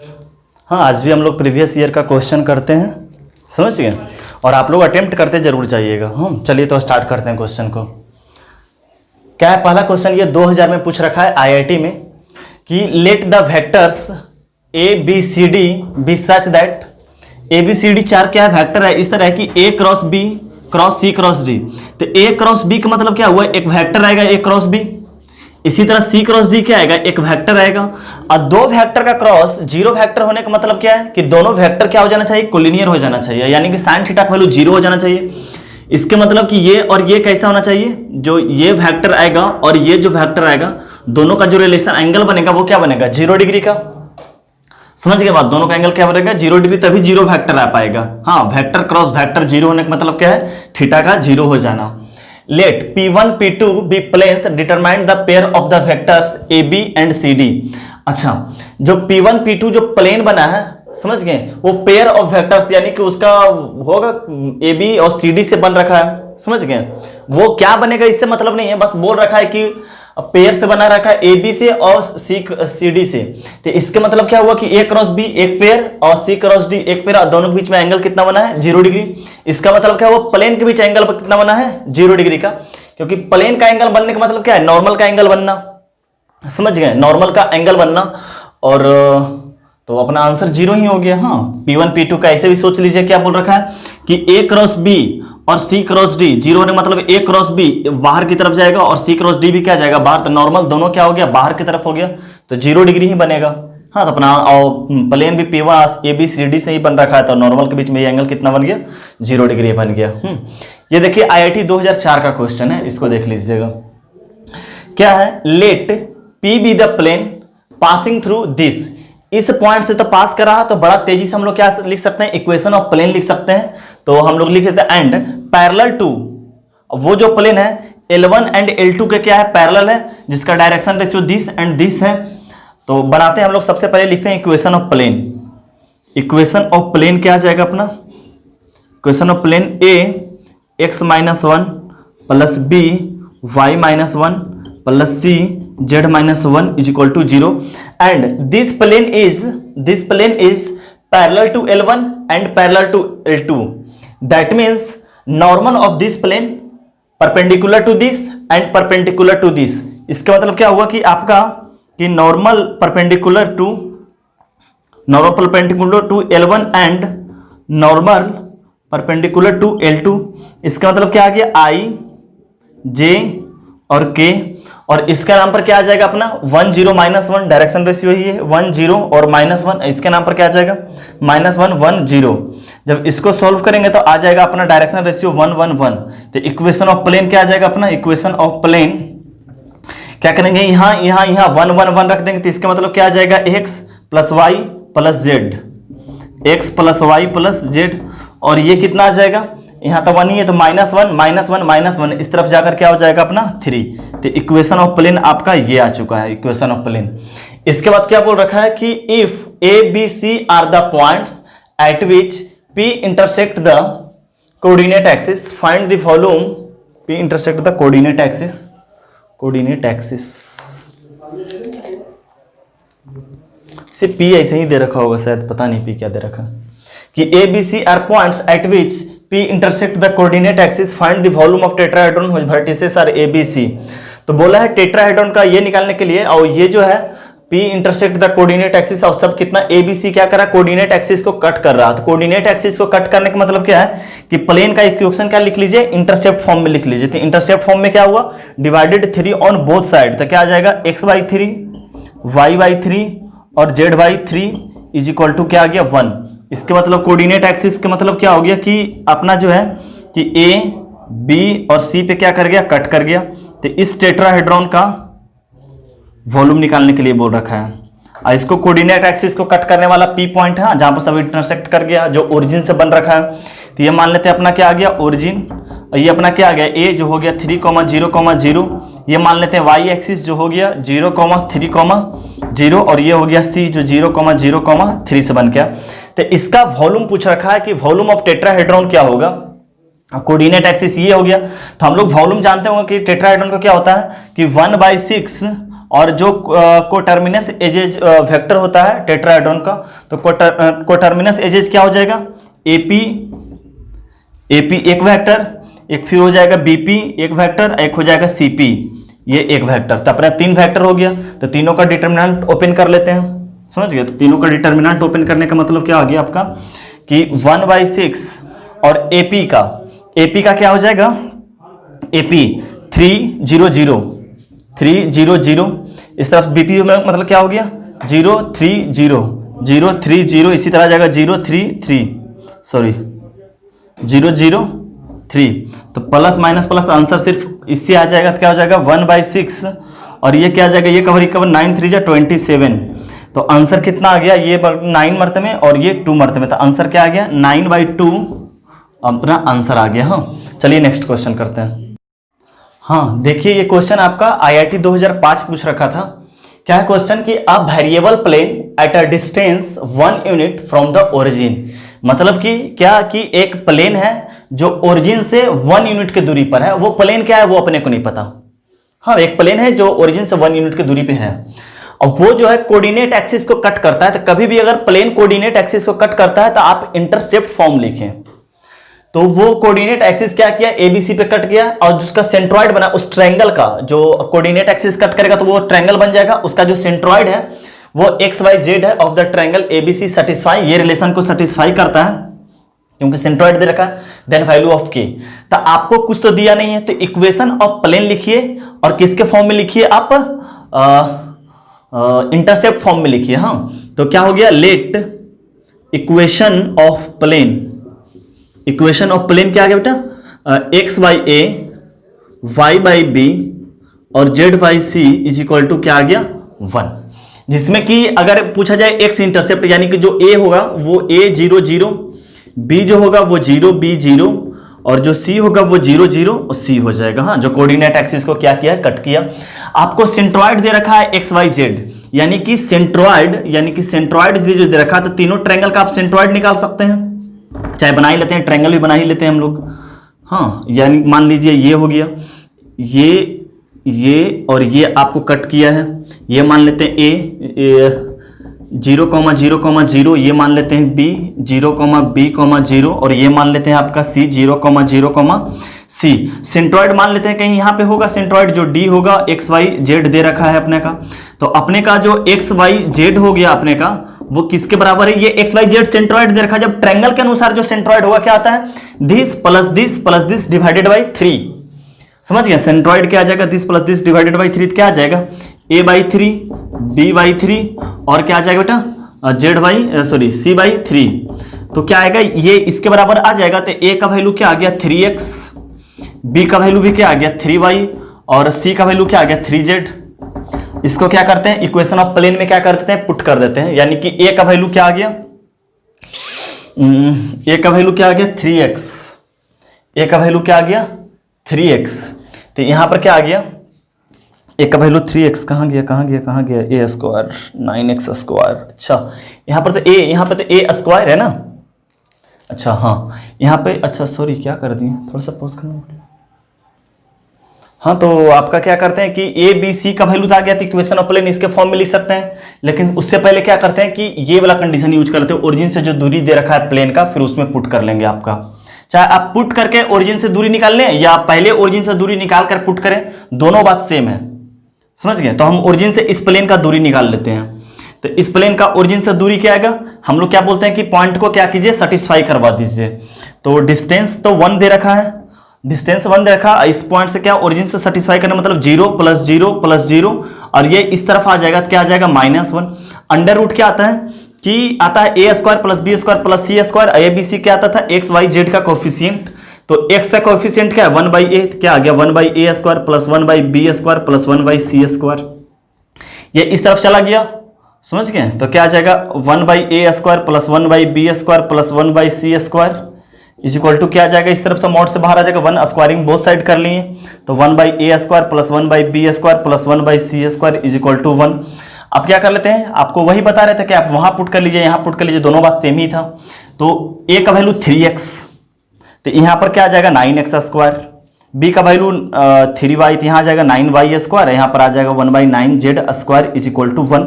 हाँ, आज भी हम लोग प्रीवियस ईयर का क्वेश्चन करते हैं, समझ गए, और आप लोग अटेम्प्ट करते जरूर जाइएगा। चलिए तो स्टार्ट करते हैं क्वेश्चन को। क्या है पहला क्वेश्चन, ये 2000 में पूछ रखा है आईआईटी में कि let the vectors A B C D be such that A B C D चार क्या है वेक्टर है, इस तरह है कि A cross B cross C cross D. तो ए क्रॉस बी का मतलब क्या हुआ, एक वेक्टर आएगा ए क्रॉस बी। इसी तरह सी क्रॉस डी क्या आएगा, एक वेक्टर आएगा। और दो वेक्टर का क्रॉस जीरो वेक्टर होने का मतलब क्या है कि दोनों वेक्टर क्या हो जाना चाहिए, कोलिनियर हो जाना चाहिए, यानी कि साइन थीटा का वैल्यू जीरो हो जाना चाहिए। इसके मतलब कि ये और ये कैसा होना चाहिए, जो ये वेक्टर आएगा और ये जो वेक्टर आएगा दोनों का जो रिलेशन एंगल बनेगा वो क्या बनेगा, 0 डिग्री का। समझ गए बात, दोनों का एंगल क्या बनेगा, 0 डिग्री, तभी जीरो वेक्टर आ पाएगा। हाँ, वेक्टर क्रॉस वेक्टर जीरो होने का मतलब क्या है, थीटा का जीरो हो जाना। Let P1 P2 be planes determine the pair of the vectors AB and CD। अच्छा, जो P1 P2 जो प्लेन बना है, समझ गए, वो पेयर ऑफ वेक्टर्स यानी कि उसका होगा AB और CD से बन रखा है, समझ गए। वो क्या बनेगा इससे मतलब नहीं है, बस बोल रखा है कि पेयर से बना रखा है AB से और CD से। तो इसके मतलब क्या हुआ कि A क्रॉस B एक पेयर और C क्रॉस D एक पेयर, दोनों के बीच में एंगल कितना बना है, 0 डिग्री। इसका मतलब क्या हुआ, प्लेन के बीच एंगल कितना बना है, 0 डिग्री का। क्योंकि प्लेन का एंगल बनने का मतलब क्या है, नॉर्मल का एंगल बनना, समझ गए, नॉर्मल का एंगल बनना। और तो अपना आंसर 0 ही हो गया। हाँ, P1 P2 का ऐसे भी सोच लीजिए, क्या बोल रखा है कि A क्रॉस B और C क्रॉस D, 0 होने मतलब A क्रॉस B बाहर की तरफ जाएगा और C क्रॉस D भी क्या जाएगा बाहर, तो नॉर्मल दोनों क्या हो गया, बाहर की तरफ हो गया, तो 0 डिग्री ही बनेगा। हाँ, तो अपना प्लेन भी P1 ABCD से ही बन रखा है, तो नॉर्मल के बीच में ये एंगल कितना बन गया, 0 डिग्री बन गया। ये देखिए IIT 2004 का क्वेश्चन है, इसको देख लीजिएगा। क्या है, let P be the plane passing through this, इस पॉइंट से तो पास कर रहा, तो बड़ा तेजी से हम लोग क्या लिख सकते हैं, इक्वेशन ऑफ प्लेन लिख सकते हैं। तो हम लोग लिख देते हैं एंड पैरेलल टू, वो जो प्लेन है L1 एंड L2 के क्या है, पैरेलल है, जिसका direction ratio this and this है। तो बनाते हैं हम लोग, सबसे पहले लिखते हैं equation of plane. Equation of plane क्या आ जाएगा अपना, equation of plane A x-1 plus B y-1 plus C z-1 is equal to 0 and this plane is parallel to L1 and parallel to L2। That means normal of this plane perpendicular to this and perpendicular to this. इसका मतलब क्या हुआ कि आपका कि normal perpendicular to L1 and normal perpendicular to L2। इसका मतलब क्या आ गया, I J और K, और इसका नाम पर क्या आ जाएगा अपना 1 0 -1, डायरेक्शन रेशियो ही है 1 0 और -1, इसके नाम पर क्या आ जाएगा -1 1 0। जब इसको सॉल्व करेंगे तो आ जाएगा अपना डायरेक्शन रेशियो 1 1 1। तो इक्वेशन ऑफ प्लेन क्या आ जाएगा अपना, इक्वेशन ऑफ प्लेन क्या करेंगे, यहाँ 1 1 1 रख देंगे, तो इसका मतलब क्या आ जाएगा, x plus y plus z, x plus y plus z, और ये कितना आ जाएगा, यहाँ तो 1 ही है, तो -1 -1 इस तरफ जाकर क्या हो जाएगा अपना 3। तो इक्वेशन ऑफ प्लेन आपका ये आ चुका है, इक्वेशन ऑफ प्लेन। इसके बाद क्या बोल रखा है कि if A B C are the points at which P intersect the coordinate axis, find the volume P intersect the coordinate axis, इसे P ऐसे ही दे रखा होगा शायद, पता नहीं P क्या दे रखा, कि A B C are points at which P intersect the coordinate axis, find the volume of tetrahedron whose vertices are A B C। तो बोला है टेट्राहेड्रॉन का ये निकालने के लिए, और ये जो है P intersect the coordinate axis, और सब कितना A B C क्या कर रहा है, कोऑर्डिनेट एक्सिस को कट कर रहा है। तो कोऑर्डिनेट एक्सिस को कट करने का मतलब क्या है कि प्लेन का इक्वेशन क्या लिख लीजिए, इंटरसेप्ट फॉर्म में लिख लीजिए। तो इंटरसेप्ट फॉर्म में क्या हुआ, डिवाइडेड 3 ऑन बोथ साइड, तो क्या आ जाएगा x/3 y/3 और z/3 इज इक्वल टू क्या आ गया 1। इसके मतलब कोऑर्डिनेट एक्सिस के मतलब क्या हो गया कि अपना जो है कि A B और C पे क्या कर गया, कट कर गया। तो इस टेट्राहेड्रॉन का वॉल्यूम निकालने के लिए बोल रखा है, और इसको कोऑर्डिनेट एक्सिस को कट करने वाला P पॉइंट है, जहां पर सब इंटरसेक्ट कर गया, जो ओरिजिन से बन रखा है। तो ये मान लेते हैं अपना क्या आ गया ओरिजिन, और ये अपना क्या आ गया A जो हो गया 3, 0, 0। ये मान लेते हैं y एक्सिस जो हो गया 0, 3, 0, और ये हो गया C जो 0, 0, 3 से बन गया। तो इसका वॉल्यूम पूछ रखा है कि वॉल्यूम ऑफ टेट्राहेड्रॉन क्या होगा, कोऑर्डिनेट एक्सिस ये हो गया। तो हम लोग वॉल्यूम जानते होंगे कि टेट्राहेड्रॉन का क्या होता है कि 1/6 और जो कोटर्मिनस एजेज वेक्टर होता है टेट्राहेड्रॉन का, तो कोटर्मिनस एजेज क्या हो जाएगा, एपी एक वेक्टर, एक फिर हो जाएगा बीपी एक वेक्टर, एक हो जाएगा सीपी ये एक वेक्टर। तो अपना 3 वेक्टर हो गया। तो तीनों का डिटर्मिनेंट ओपन कर लेते हैं, समझ गए। तो तीनों का डिटर्मिनेंट ओपन करने का मतलब क्या आ गया आपका कि 1/6 और एपी का क्या हो जाएगा, एपी 300 इस तरफ बीपी में मतलब क्या हो गया 030 इसी तरह आ जाएगा 003 तो प्लस माइनस प्लस आंसर सिर्फ इससे आ जाएगा। तो क्या हो जाएगा 1/6 और ये क्या आ जाएगा, ये कवर 9 3 27। तो आंसर कितना आ गया, ये 9 मरतबे और ये 2 मरतबे। तो आंसर क्या आ गया 9/2 अपना आंसर आ गया। हाँ चलिए नेक्स्ट क्वेश्चन करते हैं। हाँ देखिए ये क्वेश्चन आपका IIT 2005 पूछ रखा था। क्या है क्वेश्चन कि a variable plane at a distance 1 unit from the origin, मतलब कि क्या कि एक प्लेन है जो ओरिजिन से 1 यूनिट की दूरी पर है। वो प्लेन क्या है वो अपने को नहीं पता। हाँ एक प्लेन है जो ओरिजिन से 1 यूनिट की दूरी पे है और वो जो है कोऑर्डिनेट एक्सिस को कट करता है। तो कभी भी अगर प्लेन कोऑर्डिनेट एक्सिस को कट करता है तो आप इंटरसेप्ट फॉर्म लिखें। तो वो कोऑर्डिनेट एक्सिस क्या किया, एबीसी पे कट किया और जिसका सेंट्रॉइड बना उस ट्रायंगल का, जो कोऑर्डिनेट एक्सिस कट करेगा तो वो ट्रायंगल बन जाएगा। उसका जो सेंट्रॉइड है वो XYZ है of the triangle ABC satisfy, ये रिलेशन को सेटिस्फाई करता है क्योंकि सेंट्रॉइड दे रखा है। देन वैल्यू ऑफ के, तो आपको कुछ तो दिया नहीं है तो इक्वेशन ऑफ प्लेन लिखिए और किसके फॉर्म में लिखिए आप, इंटरसेप्ट फॉर्म में लिखिए। हाँ तो क्या हो गया, लेट इक्वेशन ऑफ प्लेन क्या आ गया बेटा, x/a y/b और z/c इज इक्वल टू क्या आ गया 1, जिसमें कि अगर पूछा जाए x इंटरसेप्ट यानी कि जो a होगा वो a 0 0, b जो होगा वो 0 b 0 और जो c होगा वो 0 0 और c हो जाएगा। हाँ जो कोऑर्डिनेट एक्सिस को क्या किया, कट किया। आपको सेंट्रॉइड दे रखा है XYZ यानी कि सेंट्रॉइड जो दे रखा है तो तीनों ट्रायंगल का आप सेंट्रॉइड निकाल सकते हैं, चाहे बना ही लेते हैं, ट्रायंगल भी बना ही लेते हैं हम लोग। हाँ यानी मान लीजिए ये हो गया, ये और ये आपको कट किया है, ये मान लेते हैं a 0,0,0, ये मान लेते हैं b 0,b,0 और ये मान लेते हैं आपका c 0,0,c। सेंट्रॉइड मान लेते हैं कहीं यहाँ पे होगा सेंट्रॉइड, जो d होगा XYZ दे रखा है अपने का। तो अपने का जो XYZ हो गया अपने का वो किसके बराबर है, ये XYZ सेंट्रॉइड दे रखा है। जब ट्रायंगल के अनुसार जो सेंट्रॉइड होगा क्या आता है, this plus this divided by 3। समझ गए, सेंट्रॉइड क्या आ जाएगा, this plus this divided by 3 क्या आ जाएगा a/3 b/3 और क्या आ जाएगा बेटा c/3। तो क्या आएगा, ये इसके बराबर आ जाएगा। तो a का वैल्यू क्या आ गया 3x, b का वैल्यू भी क्या आ गया 3y और c का वैल्यू क्या आ गया 3z। इसको क्या करते हैं, इक्वेशन ऑफ प्लेन में क्या कर देते हैं, पुट कर देते हैं। यानी कि a का वैल्यू क्या आ गया, a का वैल्यू क्या आ गया 3x, a का वैल्यू क्या आ गया 3x। तो यहां पर क्या आ गया, a का वैल्यू 3x कहां गया a स्क्वायर 9x स्क्वायर। अच्छा यहां पर तो a स्क्वायर है ना। अच्छा हाँ यहाँ पे, अच्छा सॉरी क्या कर दिए, थोड़ा सा पॉज करना। हाँ तो आपका क्या करते हैं कि ए बी सी का वैल्यू आ गया तो इक्वेशन ऑफ प्लेन इसके फॉर्म में लिख सकते हैं। लेकिन उससे पहले क्या करते हैं कि ये वाला कंडीशन यूज करते हैं, ओरिजिन से जो दूरी दे रखा है प्लेन का फिर उसमें पुट कर लेंगे आपका। चाहे आप पुट करके ओरिजिन से दूरी निकाल लें या पहले ओरिजिन से दूरी निकाल कर पुट करें, दोनों बात सेम है। समझ गए। तो हम ओरिजिन से इस प्लेन का दूरी निकाल लेते हैं। तो इस प्लेन का ओरिजिन से दूरी क्या आएगा, हम लोग क्या बोलते हैं कि पॉइंट को क्या कीजिए सेटिस्फाई करवा दीजिए। तो डिस्टेंस तो 1 दे रखा है, डिस्टेंस 1 दे रखा, इस पॉइंट से क्या ओरिजिन से सेटिस्फाई करना मतलब 0 + 0 + 0 और ये इस तरफ आ जाएगा तो क्या आ जाएगा -1। अंडर रूट क्या आता है कि आता है a² + b² + c²। a b c क्या आता था x y z का कोफिशिएंट। तो x का कोफिशिएंट क्या है 1/a, क्या आ गया 1/a² + 1/b² + 1/c²। ये इस तरफ चला गया, समझ गए। तो क्या आ जाएगा 1/a² + 1/b² + 1/c² is equal to क्या आ जाएगा, इस तरफ से मॉड से बाहर आ जाएगा 1, स्क्वायरिंग बोथ साइड कर लिए। तो 1/a² + 1/b² + 1/c² is equal to 1। अब क्या कर लेते हैं, आपको वही बता रहे थे कि आप वहां पुट कर लीजिए यहां पुट कर लीजिए, दोनों बात सेम ही था। तो a का वैल्यू 3x, तो यहां पर क्या आ जाएगा 9x²। बी का वैल्यू 3y, तो यहाँ आ जाएगा 9y स्क्वायर, यहाँ पर आ जाएगा 1/9z square is equal to 1।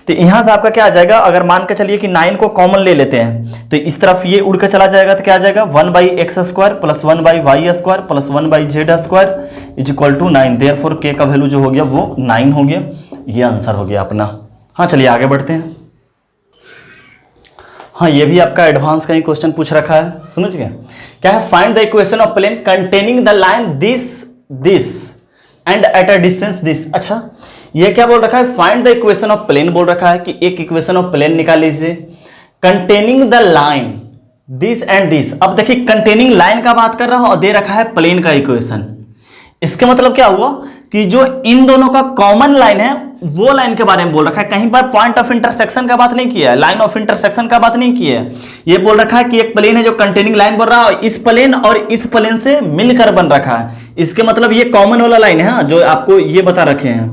तो यहाँ से आपका क्या आ जाएगा, अगर मान के चलिए कि 9 को कॉमन ले लेते हैं तो इस तरफ ये उड़ के चला जाएगा, तो क्या आ जाएगा 1/x square plus 1/y square plus 1/z square is equal to 9। Therefore k का वैल्यू जो हो गया वो 9 हो गया। ये आंसर हो गया अपना। हाँ चलिए आगे बढ़ते हैं। हाँ ये भी आपका एडवांस का ही क्वेश्चन पूछ रखा है, समझ गए। क्या है, find the equation of plane containing the line this and at a distance this. अच्छा ये क्या बोल रखा है, find the equation of plane बोल रखा है कि एक इक्वेशन ऑफ प्लेन निकाल लीजिए containing the line this and this. अब देखिए कंटेनिंग लाइन का बात कर रहा है और दे रखा है प्लेन का इक्वेशन। इसका मतलब क्या हुआ कि जो इन दोनों का कॉमन लाइन है वो लाइन के बारे में बोल रखा है, कहीं पर पॉइंट ऑफ इंटरसेक्शन का बात नहीं किया है, लाइन ऑफ इंटरसेक्शन का बात नहीं किया है। ये बोल रखा है कि एक प्लेन है जो कंटेनिंग लाइन बोल रहा है, इस प्लेन और इस प्लेन से मिलकर बन रखा है। इसके मतलब ये कॉमन वाला लाइन है, हाँ, जो आपको ये बता रखे हैं,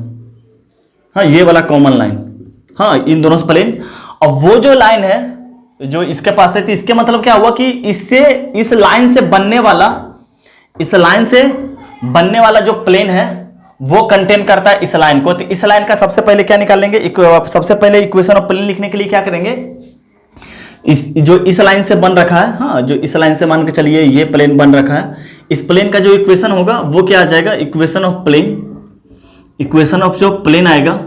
हाँ ये वाला कॉमन लाइन, हाँ इन दोनों से प्लेन। और वो जो लाइन है जो इसके पास थी, इसके मतलब क्या हुआ कि इससे इस लाइन से बनने वाला जो प्लेन है वो कंटेन करता है इस लाइन को। तो इस लाइन का सबसे पहले क्या निकालेंगे, सबसे पहले इक्वेशन ऑफ प्लेन लिखने के लिए क्या करेंगे, इस लाइन से बन रखा है, हाँ जो इस लाइन से मान के चलिए ये प्लेन बन रखा है, इस प्लेन का जो इक्वेशन होगा वो क्या आ जाएगा, इक्वेशन ऑफ जो प्लेन आएगा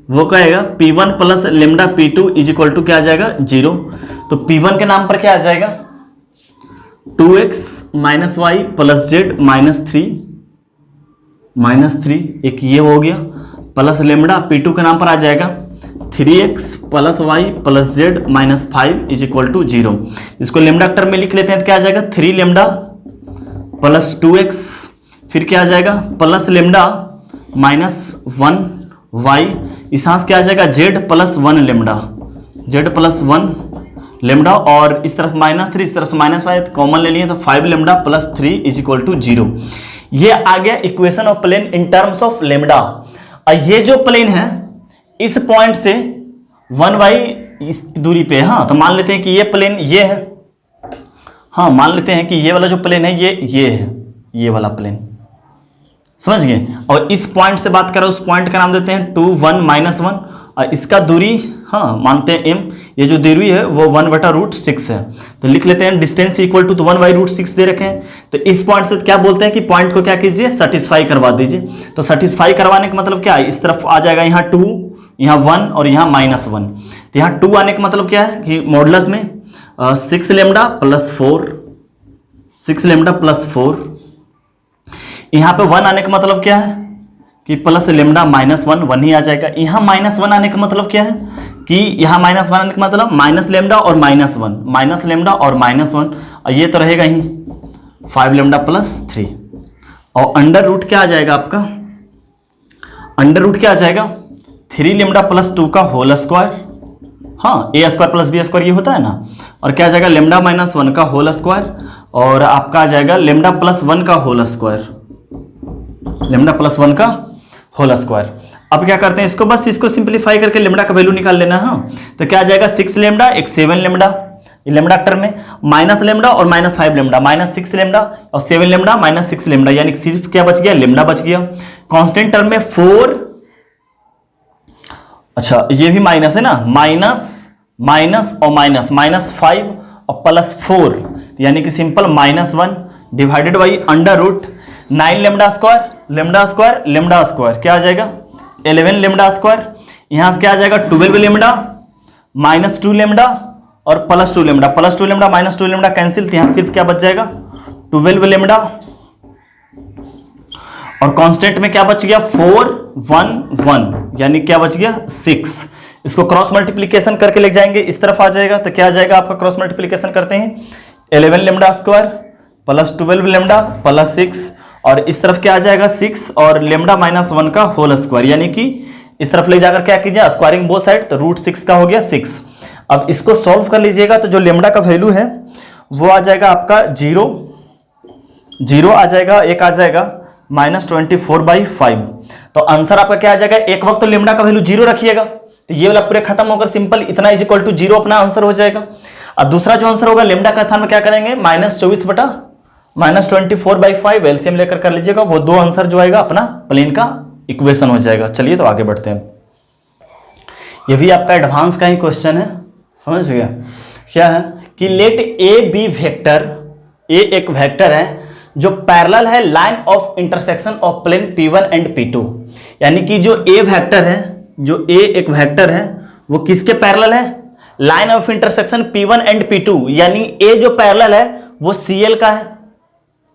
वो क्या आएगा, P1 plus lambda P2 is equal to क्या आ जाएगा 0। तो P1 के नाम पर क्या आ जाएगा 2x minus y plus z minus three, एक ये हो गया, प्लस लेमडा P2 के नाम पर आ जाएगा 3x plus y plus z minus 5 is equal to 0। इसको लेमडा टर्म में लिख लेते हैं तो क्या आ जाएगा 3 लेमडा प्लस 2x, फिर क्या आ जाएगा प्लस लेमडा माइनस 1 वाई, इस क्या आ जाएगा z प्लस 1 लेमडा, और इस तरफ माइनस 3 इस तरफ से माइनस 5 कॉमन ले लिए तो 5 lambda plus 3 is equal to 0। ये आ गया equation of plane in terms of lambda. और ये जो प्लेन है इस पॉइंट से 1y इस दूरी पे, हाँ तो मान लेते हैं कि ये प्लेन ये है, हाँ मान लेते हैं कि ये वाला जो प्लेन है ये है, ये वाला प्लेन, समझ गए। और इस पॉइंट से बात करें, उस पॉइंट का नाम देते हैं 2 1 -1, और इसका दूरी हाँ मानते हैं m, ये जो दूरी है वो 1/√6 है। तो लिख लेते हैं डिस्टेंस इक्वल टू 1/√6 दे रखे हैं। तो इस पॉइंट से क्या बोलते हैं कि पॉइंट को क्या कीजिए, सेटिस्फाई करवा दीजिए। तो सेटिस्फाई करवाने का मतलब क्या है, इस तरफ आ जाएगा यहाँ 2, यहाँ 1 और यहाँ -1। तो यहाँ 2 आने का मतलब क्या है कि मॉडुलस में 6 लेमडा प्लस 4, यहाँ पे 1 आने का मतलब क्या है कि प्लस लेमडा -1 ही आ जाएगा। यहाँ -1 आने का मतलब क्या है कि यहाँ -1 आने का मतलब माइनस लेमडा और -1, और ये तो रहेगा ही 5 लेमडा प्लस 3, और अंडर रूट क्या आ जाएगा आपका, अंडर रूट क्या आ जाएगा 3 लेमडा प्लस 2 का होल स्क्वायर, हाँ a square plus b square ये होता है ना, और क्या आ जाएगा लेमडा -1 का होल स्क्वायर, और आपका आ जाएगा लेमडा प्लस 1 का होल स्क्वायर, होल स्क्वायर। अब क्या करते हैं, इसको सिंपलीफाई करके लेमडा का वैल्यू निकाल लेना है। तो क्या आ जाएगा 6 लेमडा, एक 7 लेमडा, ये लेमडा टर्म में माइनस लेमडा और -5 लेमडा, -6 लेमडा और 7 लेमडा -6 लेमडा, यानी कि सिर्फ क्या बच गया, लेमडा बच गया। कांस्टेंट टर्म में 4, अच्छा ये भी माइनस है ना, माइनस और -5 और प्लस 4, यानी कि simple -1 divided by under root 9 lambda square क्या आ जाएगा 11 लेमडा स्क्वायर, यहां से क्या आ जाएगा 12 लेमडा -2 लेमडा और +2 लेमडा, +2 लेमडा -2 लेमडा कैंसिल, तो यहां सिर्फ क्या बच जाएगा 12 लेमडा, और कांस्टेंट में क्या बच गया 4 1 1, यानी क्या बच गया 6। इसको क्रॉस मल्टीप्लीकेशन करके ले जाएंगे, इस तरफ आ जाएगा, तो क्या आ जाएगा आपका क्रॉस मल्टीप्लीकेशन करते हैं 11 lambda square plus 12 lambda plus 6, और इस तरफ क्या आ जाएगा 6 और लेमडा -1 का होल स्क्वायर, यानी कि इस तरफ ले जाकर क्या कीजिए स्क्वायरिंग बोथ साइड, तो √6 का हो गया 6। अब इसको सॉल्व कर लीजिएगा तो जो लेमडा का वैल्यू है वो आ जाएगा आपका 0 आ जाएगा, एक आ जाएगा -24/5। तो आंसर आपका क्या आ जाएगा, एक वक्त तो लेमडा का वैल्यू 0 रखिएगा, तो ये वाला पूरे खत्म होकर सिंपल इतना इज इक्वल टू 0 अपना आंसर हो जाएगा। और दूसरा जो आंसर होगा लेमडा का स्थान में क्या करेंगे -24/5 एलसीएम लेकर कर लीजिएगा, वो दो आंसर जो आएगा अपना प्लेन का इक्वेशन हो जाएगा। चलिए तो आगे बढ़ते हैं। ये भी आपका एडवांस का ही क्वेश्चन है, समझ गया। क्या है कि let a b vector, a एक वेक्टर है जो पैरेलल है line of intersection of plane P1 and P2, यानी कि जो ए वेक्टर है, जो ए एक वेक्टर है वो किसके पैरेलल है? Line of intersection P1 and P2, यानी ए जो पैरेलल है वो Cl का है।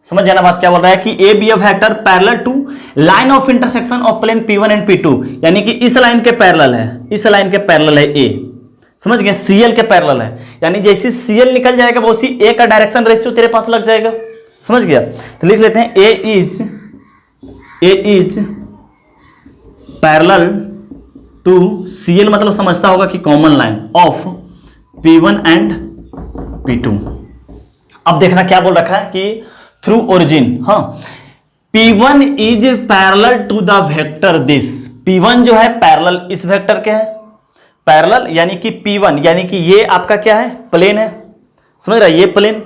समझ जाना बात क्या बोल रहा है कि a b a vector parallel to line of intersection of plane P1 and P2, यानी कि इस लाइन के पैरेलल है, इस लाइन के पैरेलल है ए। समझ गए, Cl के पैरेलल है, यानी जैसे Cl निकल जाएगा वो उसी ए का डायरेक्शन रेशियो तेरे पास लग जाएगा। समझ गया, तो लिख लेते हैं ए इज पैरेलल टू Cl, मतलब समझता होगा कि common line of P1 and P2। अब देखना क्या बोल रखा है कि थ्रू ओरिजिन, हाँ, P1 is parallel to the vector this. P1 जो है पैरेलल इस वेक्टर के है, पैरेलल यानी कि P1 यानी कि ये आपका क्या है? प्लेन है। समझ रहा है, ये प्लेन,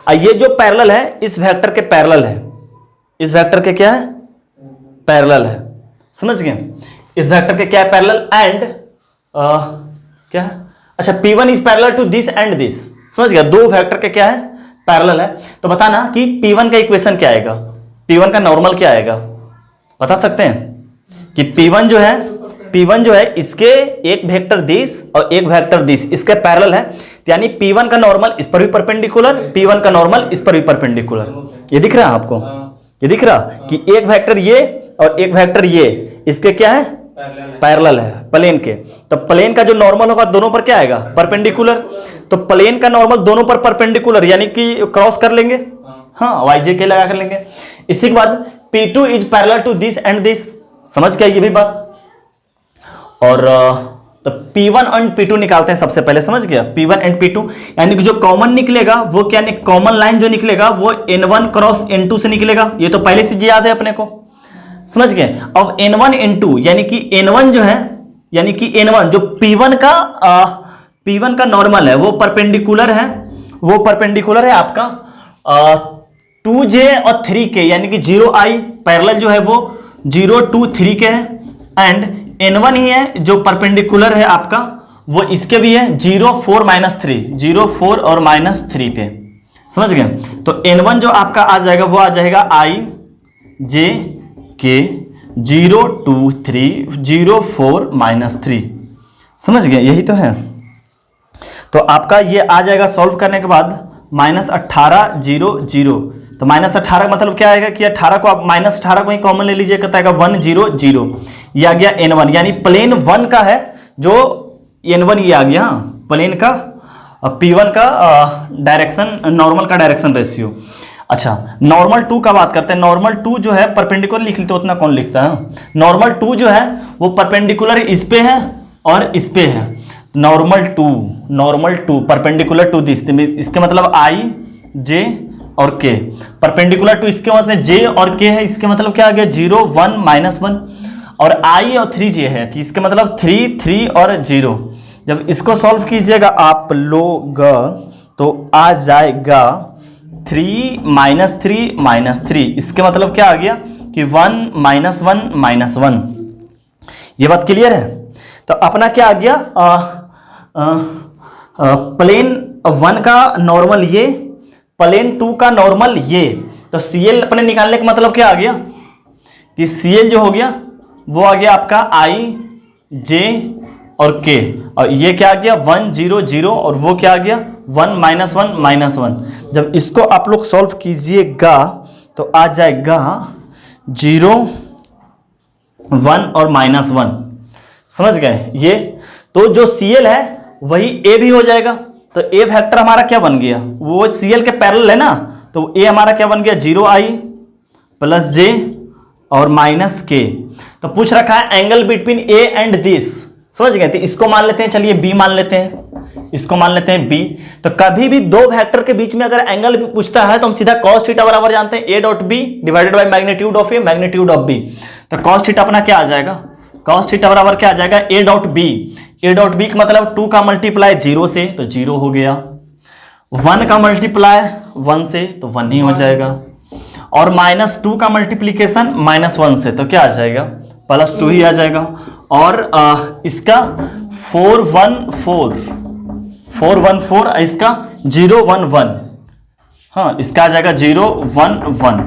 और ये जो पैरेलल है इस वेक्टर के पैरेलल है, इस वेक्टर के क्या है? पैरेलल है। समझ गए, इस वेक्टर के क्या है? पैरेलल। एंड क्या है? अच्छा, P1 is parallel to this and this. समझ गया, दो वेक्टर के क्या है? पैरेलल है। तो बताना कि P1 का इक्वेशन क्या आएगा, P1 का नॉर्मल क्या आएगा, बता सकते हैं कि P1 जो है इसके एक वेक्टर दिस और एक वेक्टर दिस इसके पैरेलल है, यानी P1 का नॉर्मल इस पर भी परपेंडिकुलर, P1 का नॉर्मल इस पर भी परपेंडिकुलर। ये दिख रहा है आपको? ये दिख रहा कि एक वेक्टर ये और एक वेक्टर ये इसके क्या है? पैरेलल है प्लेन के। तो प्लेन का जो नॉर्मल होगा दोनों पर क्या आएगा? परपेंडिकुलर। तो प्लेन का नॉर्मल दोनों पर परपेंडिकुलर, यानी कि क्रॉस कर लेंगे, हाँ, YJ के लगा कर लेंगे। इसी के बाद P2 is parallel to this and this. समझ गया ये भी बात। और तो P1 एंड P2 निकालते हैं सबसे पहले। समझ गया, P1 एंड P2 यानी कि जो कॉमन निकलेगा वो क्या, कॉमन लाइन जो निकलेगा वो N1 क्रॉस N2 से निकलेगा। ये तो पहले से याद है अपने को। समझ गए। अब N1 N2 यानी कि N1 जो है, यानी कि N1 जो P1 का नॉर्मल है वो परपेंडिकुलर है, वो परपेंडिकुलर है आपका 2J और 3K, यानी कि 0I पैरेलल जो है वो 0 2 3 के है। एंड N1 ही है जो परपेंडिकुलर है आपका, वो इसके भी है 0 4 -3, 0 4 और -3 पे। समझ गए। तो N1 जो आपका आ जाएगा वो आ जाएगा IJ के 0 2 3 0 4 -3। समझ गए, यही तो है। तो आपका ये आ जाएगा सॉल्व करने के बाद -18 0 0। तो -18 मतलब क्या आएगा कि 18 को आप -18 को ही कॉमन ले लीजिए, कहता है 1 0 0। ये आ गया N1, यानी प्लेन 1 का है जो N1 ये आ गया, हाँ, प्लेन का P1 का डायरेक्शन, नॉर्मल का डायरेक्शन रेशियो। अच्छा, नॉर्मल 2 का बात करते हैं। नॉर्मल 2 जो है परपेंडिकुलर लिख लेते, उतना कौन लिखता है। नॉर्मल 2 जो है वो परपेंडिकुलर इस पे है और इस पे है। नॉर्मल 2 परपेंडिकुलर टू दिस, इसके मतलब IJ और K। परपेंडिकुलर टू इसके मतलब J और K है, इसके मतलब क्या आ गया 0 1 -1। और I और 3J है, कि इसके मतलब 3 3 और 0। जब इसको सॉल्व कीजिएगा आप लोग तो आ जाएगा 3 -3 इसके मतलब क्या आ गया कि 1 -1 -1। ये बात क्लियर है। तो अपना क्या आ गया, प्लेन 1 का नॉर्मल ये, प्लेन 2 का नॉर्मल ये। तो Cl अपने निकालने का मतलब क्या आ गया कि Cl जो हो गया वो आ गया आपका IJ और K, और ये क्या आ गया 1 0 0, और वो क्या आ गया 1 -1 -1। जब इसको आप लोग सॉल्व कीजिएगा तो आ जाएगा 0 1 और -1। समझ गए ये। तो जो Cl है वही A भी हो जाएगा। तो A वेक्टर हमारा क्या बन गया, वो Cl के पैरेलल है ना, तो A हमारा क्या बन गया 0I + J और -K। तो पूछ रखा है angle between A and this. समझ गए। तो इसको मान लेते हैं, चलिए B मान लेते हैं, इसको मान लेते हैं B। तो कभी भी दो वेक्टर के बीच में अगर एंगल पूछता है तो हम सीधा cos थीटा बराबर जानते हैं A.B divided by magnitude of A magnitude of B। तो cos थीटा अपना क्या आ जाएगा, cos थीटा बराबर क्या आ जाएगा A.B। A.B का मतलब 2 का मल्टीप्लाई 0 से, तो 0 हो गया, 1 का मल्टीप्लाई 1 से तो 1 ही हो जाएगा, और -2 का मल्टीप्लीकेशन -1 से तो क्या आ जाएगा, +2 ही आ जाएगा। और इसका 414 इसका 011, हाँ इसका आ जाएगा 011,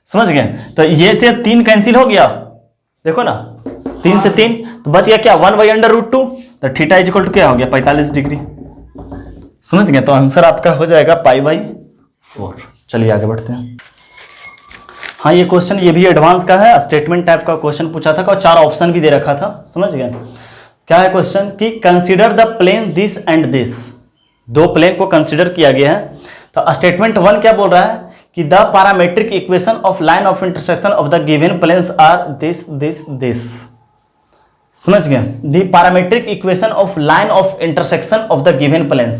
समझ गए। तो ये से 3 कैंसिल हो गया, देखो ना 3 से 3 तो बच गया क्या, 1/√2, तो थीटा इक्वल टू क्या हो गया 45 डिग्री, समझ गए। तो आंसर आपका हो जाएगा π/4। चलिए आगे बढ़ते हैं। हाँ ये क्वेश्चन ये भी एडवांस का है, स्टेटमेंट टाइप का क्वेश्चन पूछा था और 4 ऑप्शन भी दे रखा था, समझ गए। क्या है क्वेश्चन कि consider the plane this and this, 2 plane को कंसीडर किया गया है। तो स्टेटमेंट 1 क्या बोल रहा है कि the parametric equation of line of intersection of the given planes are this this this, समझ गए। The parametric equation of line of intersection of the given planes,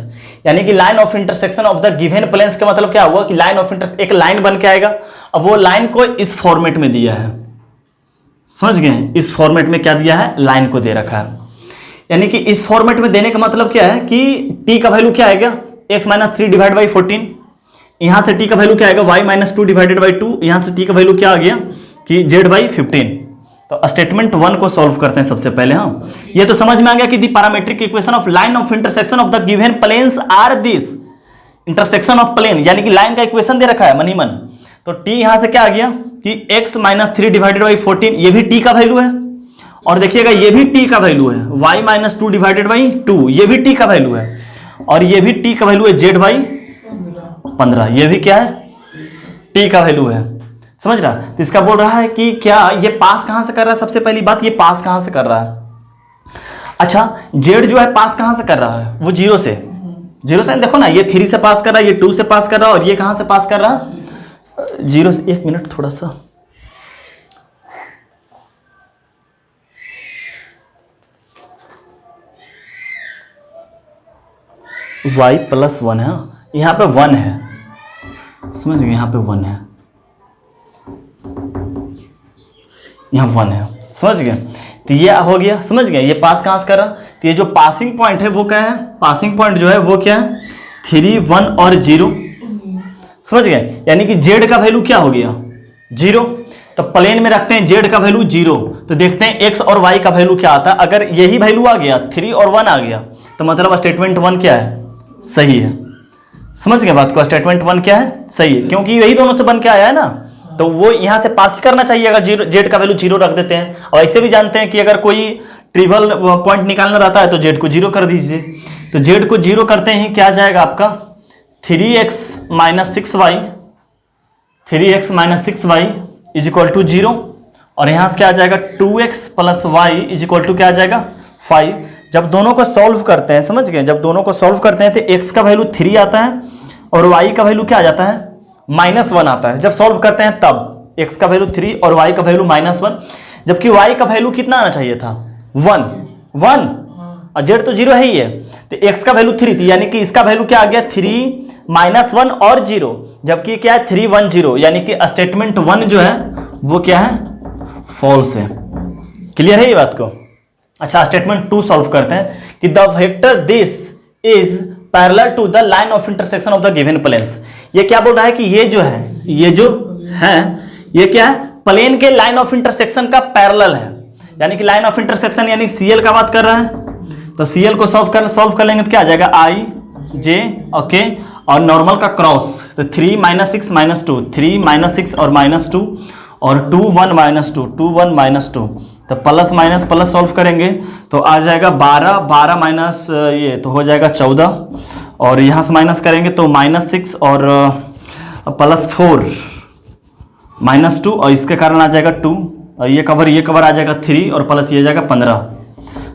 यानी कि line of intersection of the given planes का मतलब क्या हुआ कि line of एक लाइन बन के आएगा। अब वो लाइन को इस फॉर्मेट में दिया है, समझ गए, इस फॉर्मेट में क्या दिया है, लाइन को दे रखा है। यानी कि इस फॉर्मेट में देने का मतलब क्या है कि t का वैल्यू क्या आएगा, x - 3 डिवाइड बाई 14, यहां से t का वैल्यू क्या आएगा, y - 2 डिवाइडेड बाई 2, यहां से t का वैल्यू क्या आ गया कि z/15। तो स्टेटमेंट 1 को सॉल्व करते हैं सबसे पहले। हाँ ये तो समझ में आ गया कि the parametric equation of line of intersection of the given planes are this, intersection of plane यानी कि लाइन का इक्वेशन दे रखा है मनी मन। तो t यहां से क्या आ गया कि x - 3 डिवाइडेड बाई 14, ये भी t का वैल्यू है, और देखिएगा ये भी t का वैल्यू है, y - 2 डिवाइडेड बाई 2, ये भी t का वैल्यू है, और ये भी t का वैल्यू है z/15, ये भी क्या है t का वैल्यू है, समझ रहा। तो इसका बोल रहा है कि क्या ये पास कहां से कर रहा है, सबसे पहली बात ये पास कहां से कर रहा है। अच्छा z जो है पास कहां से कर रहा है, वो 0 से देखो ना, ये 3 से पास कर रहा है, ये 2 से पास कर रहा है, और ये कहां से पास कर रहा है 0 से। 1 मिनट थोड़ा सा, y + 1 है, यहां पे 1 है, समझ गए, यहां पे 1 है, यहाँ 1 है, समझ गए। तो ये हो गया, समझ गए, ये पास कहां से कर रहा। तो ये जो पासिंग पॉइंट है वो क्या है, पासिंग पॉइंट जो है वो क्या है 3, 1 और 0, समझ गए। यानी कि z का वैल्यू क्या हो गया 0, तो प्लेन में रखते हैं z का वैल्यू 0, तो देखते हैं x और y का वैल्यू क्या आता है। अगर यही वैल्यू आ गया 3 और 1 आ गया तो मतलब स्टेटमेंट 1 क्या है, सही है, समझ गए बात को। स्टेटमेंट 1 क्या है, सही है, क्योंकि यही दोनों से बन के आया है ना, तो वो यहां से पास ही करना चाहिए। अगर z का वैल्यू 0 रख देते हैं, और ऐसे भी जानते हैं कि अगर कोई ट्रिवल पॉइंट निकालना रहता है तो z को 0 कर दीजिए। तो z को 0 करते ही क्या जाएगा आपका 3x - 6y = 0, और यहां से क्या आ जाएगा 2x + y = क्या आ जाएगा 5। जब दोनों को सॉल्व करते हैं, समझ गए, जब दोनों को सॉल्व करते हैं तो x का वैल्यू 3 आता है और y का वैल्यू क्या आ जाता है -1 आता है। जब सॉल्व करते हैं तब x का वैल्यू 3 और y का वैल्यू -1, जबकि y का वैल्यू कितना आना चाहिए था 1 और z तो 0 है ही है, तो x का वैल्यू 3 थी, यानी कि इसका वैल्यू क्या आ गया 3 -1 और 0, जबकि क्या है 3 1 0, यानी कि स्टेटमेंट 1 जो है वो क्या है फॉल्स है। क्लियर है ये बात को। अच्छा स्टेटमेंट 2 सॉल्व करते हैं कि the vector this is parallel to the line of intersection of the given planes. ये क्या बोल रहा है कि ये जो है ये क्या है प्लेन के लाइन ऑफ इंटरसेक्शन का पैरेलल है, यानी कि लाइन ऑफ इंटरसेक्शन यानी CL का बात कर रहा है। तो CL को सॉल्व कर लेंगे तो क्या आ जाएगा I J, ओके, और नॉर्मल का क्रॉस, तो 3 - 6 - 2, 3 - 6 और -2, और 2 1 - 2, 2 1 - 2, तो प्लस माइनस प्लस सॉल्व करेंगे तो आ जाएगा 12, 12 माइनस ये तो हो जाएगा 14, और यहाँ से माइनस करेंगे तो -6 और +4 -2, और इसके कारण आ जाएगा 2, और ये कवर आ जाएगा 3, और प्लस ये जाएगा 15,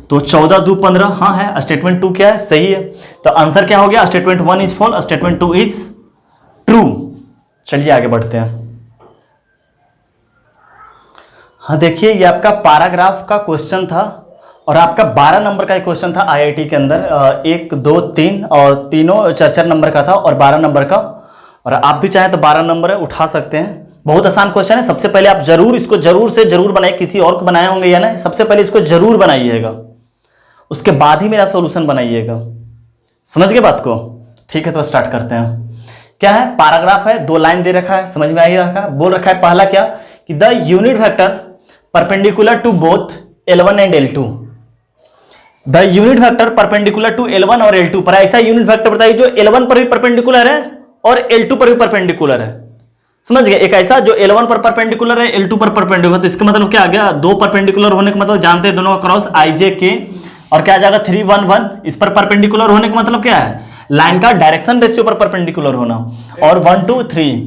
तो 14 2 15। हाँ है, स्टेटमेंट 2 क्या है सही है। तो आंसर क्या हो गया, statement 1 is false, statement 2 is true. चलिए आगे बढ़ते हैं। हाँ देखिए, ये आपका पैराग्राफ का क्वेश्चन था, और आपका 12 नंबर का एक क्वेश्चन था IIT के अंदर, 1 2 3 और तीनों 4 नंबर का था, और 12 नंबर का, और आप भी चाहें तो 12 नंबर उठा सकते हैं। बहुत आसान क्वेश्चन है। सबसे पहले आप इसको जरूर बनाइए, किसी और को बनाए होंगे या ना, सबसे पहले इसको जरूर बनाइएगा, उसके बाद ही मेरा सोल्यूशन बनाइएगा। समझ गए बात को, ठीक है, तो स्टार्ट करते हैं। क्या है, पैराग्राफ है, 2 लाइन दे रखा है, समझ में आ ही रखा है। बोल रखा है पहला क्या कि the unit vector perpendicular to both L1 and L2, the unit vector perpendicular to L1 और L2 पर ऐसा यूनिट वेक्टर बताइए जो L1 पर भी परपेंडिकुलर है और L2 पर भी परपेंडिकुलर है। समझ गए, एक ऐसा जो L1 पर परपेंडिकुलर है, L2 पर परपेंडिकुलर, तो इसका मतलब क्या आ गया, 2 परपेंडिकुलर होने का मतलब जानते हैं दोनों का क्रॉस IJK, और क्या आ जाएगा 3 1 1, इस पर परपेंडिकुलर होने का मतलब क्या है, लाइन का डायरेक्शन रेशियो पर परपेंडिकुलर होना, और 1 2 3,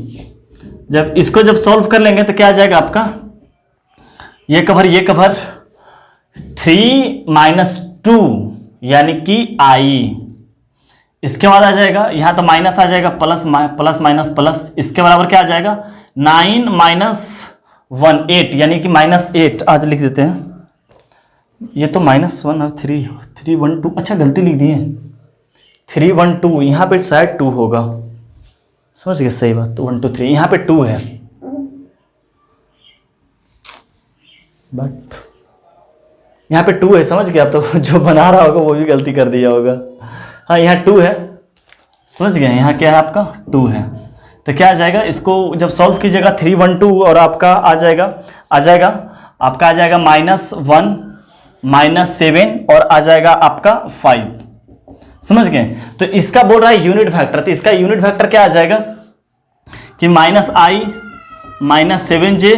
जब इसको जब सॉल्व कर लेंगे तो क्या आ जाएगा आपका, ये कवर 3 - 2 यानी कि I, इसके बाद आ जाएगा यहां तो माइनस आ जाएगा, प्लस माइनस प्लस, इसके बराबर क्या आ जाएगा 9 - 1 8 यानी कि -8, आज लिख देते हैं, ये तो -1 और 3 1 2, अच्छा गलती लिख दिए, 3 1 2, यहां पे शायद 2 होगा, समझ गए, सही बात, तो 1 2 3 यहां पे 2 है, बट यहाँ पे 2 है, समझ गए आप, तो जो बना रहा होगा वो भी गलती कर दिया होगा। हाँ, यहाँ 2 है, समझ गए, यहाँ क्या है आपका 2 है, तो क्या आ जाएगा, इसको जब सॉल्व कीजिएगा 3 1 2 और आपका आ जाएगा आपका आ जाएगा -1 -7 और आ जाएगा आपका 5, समझ गए। तो इसका बोल रहा है यूनिट वेक्टर, तो इसका यूनिट वेक्टर क्या आ जाएगा कि -I -7J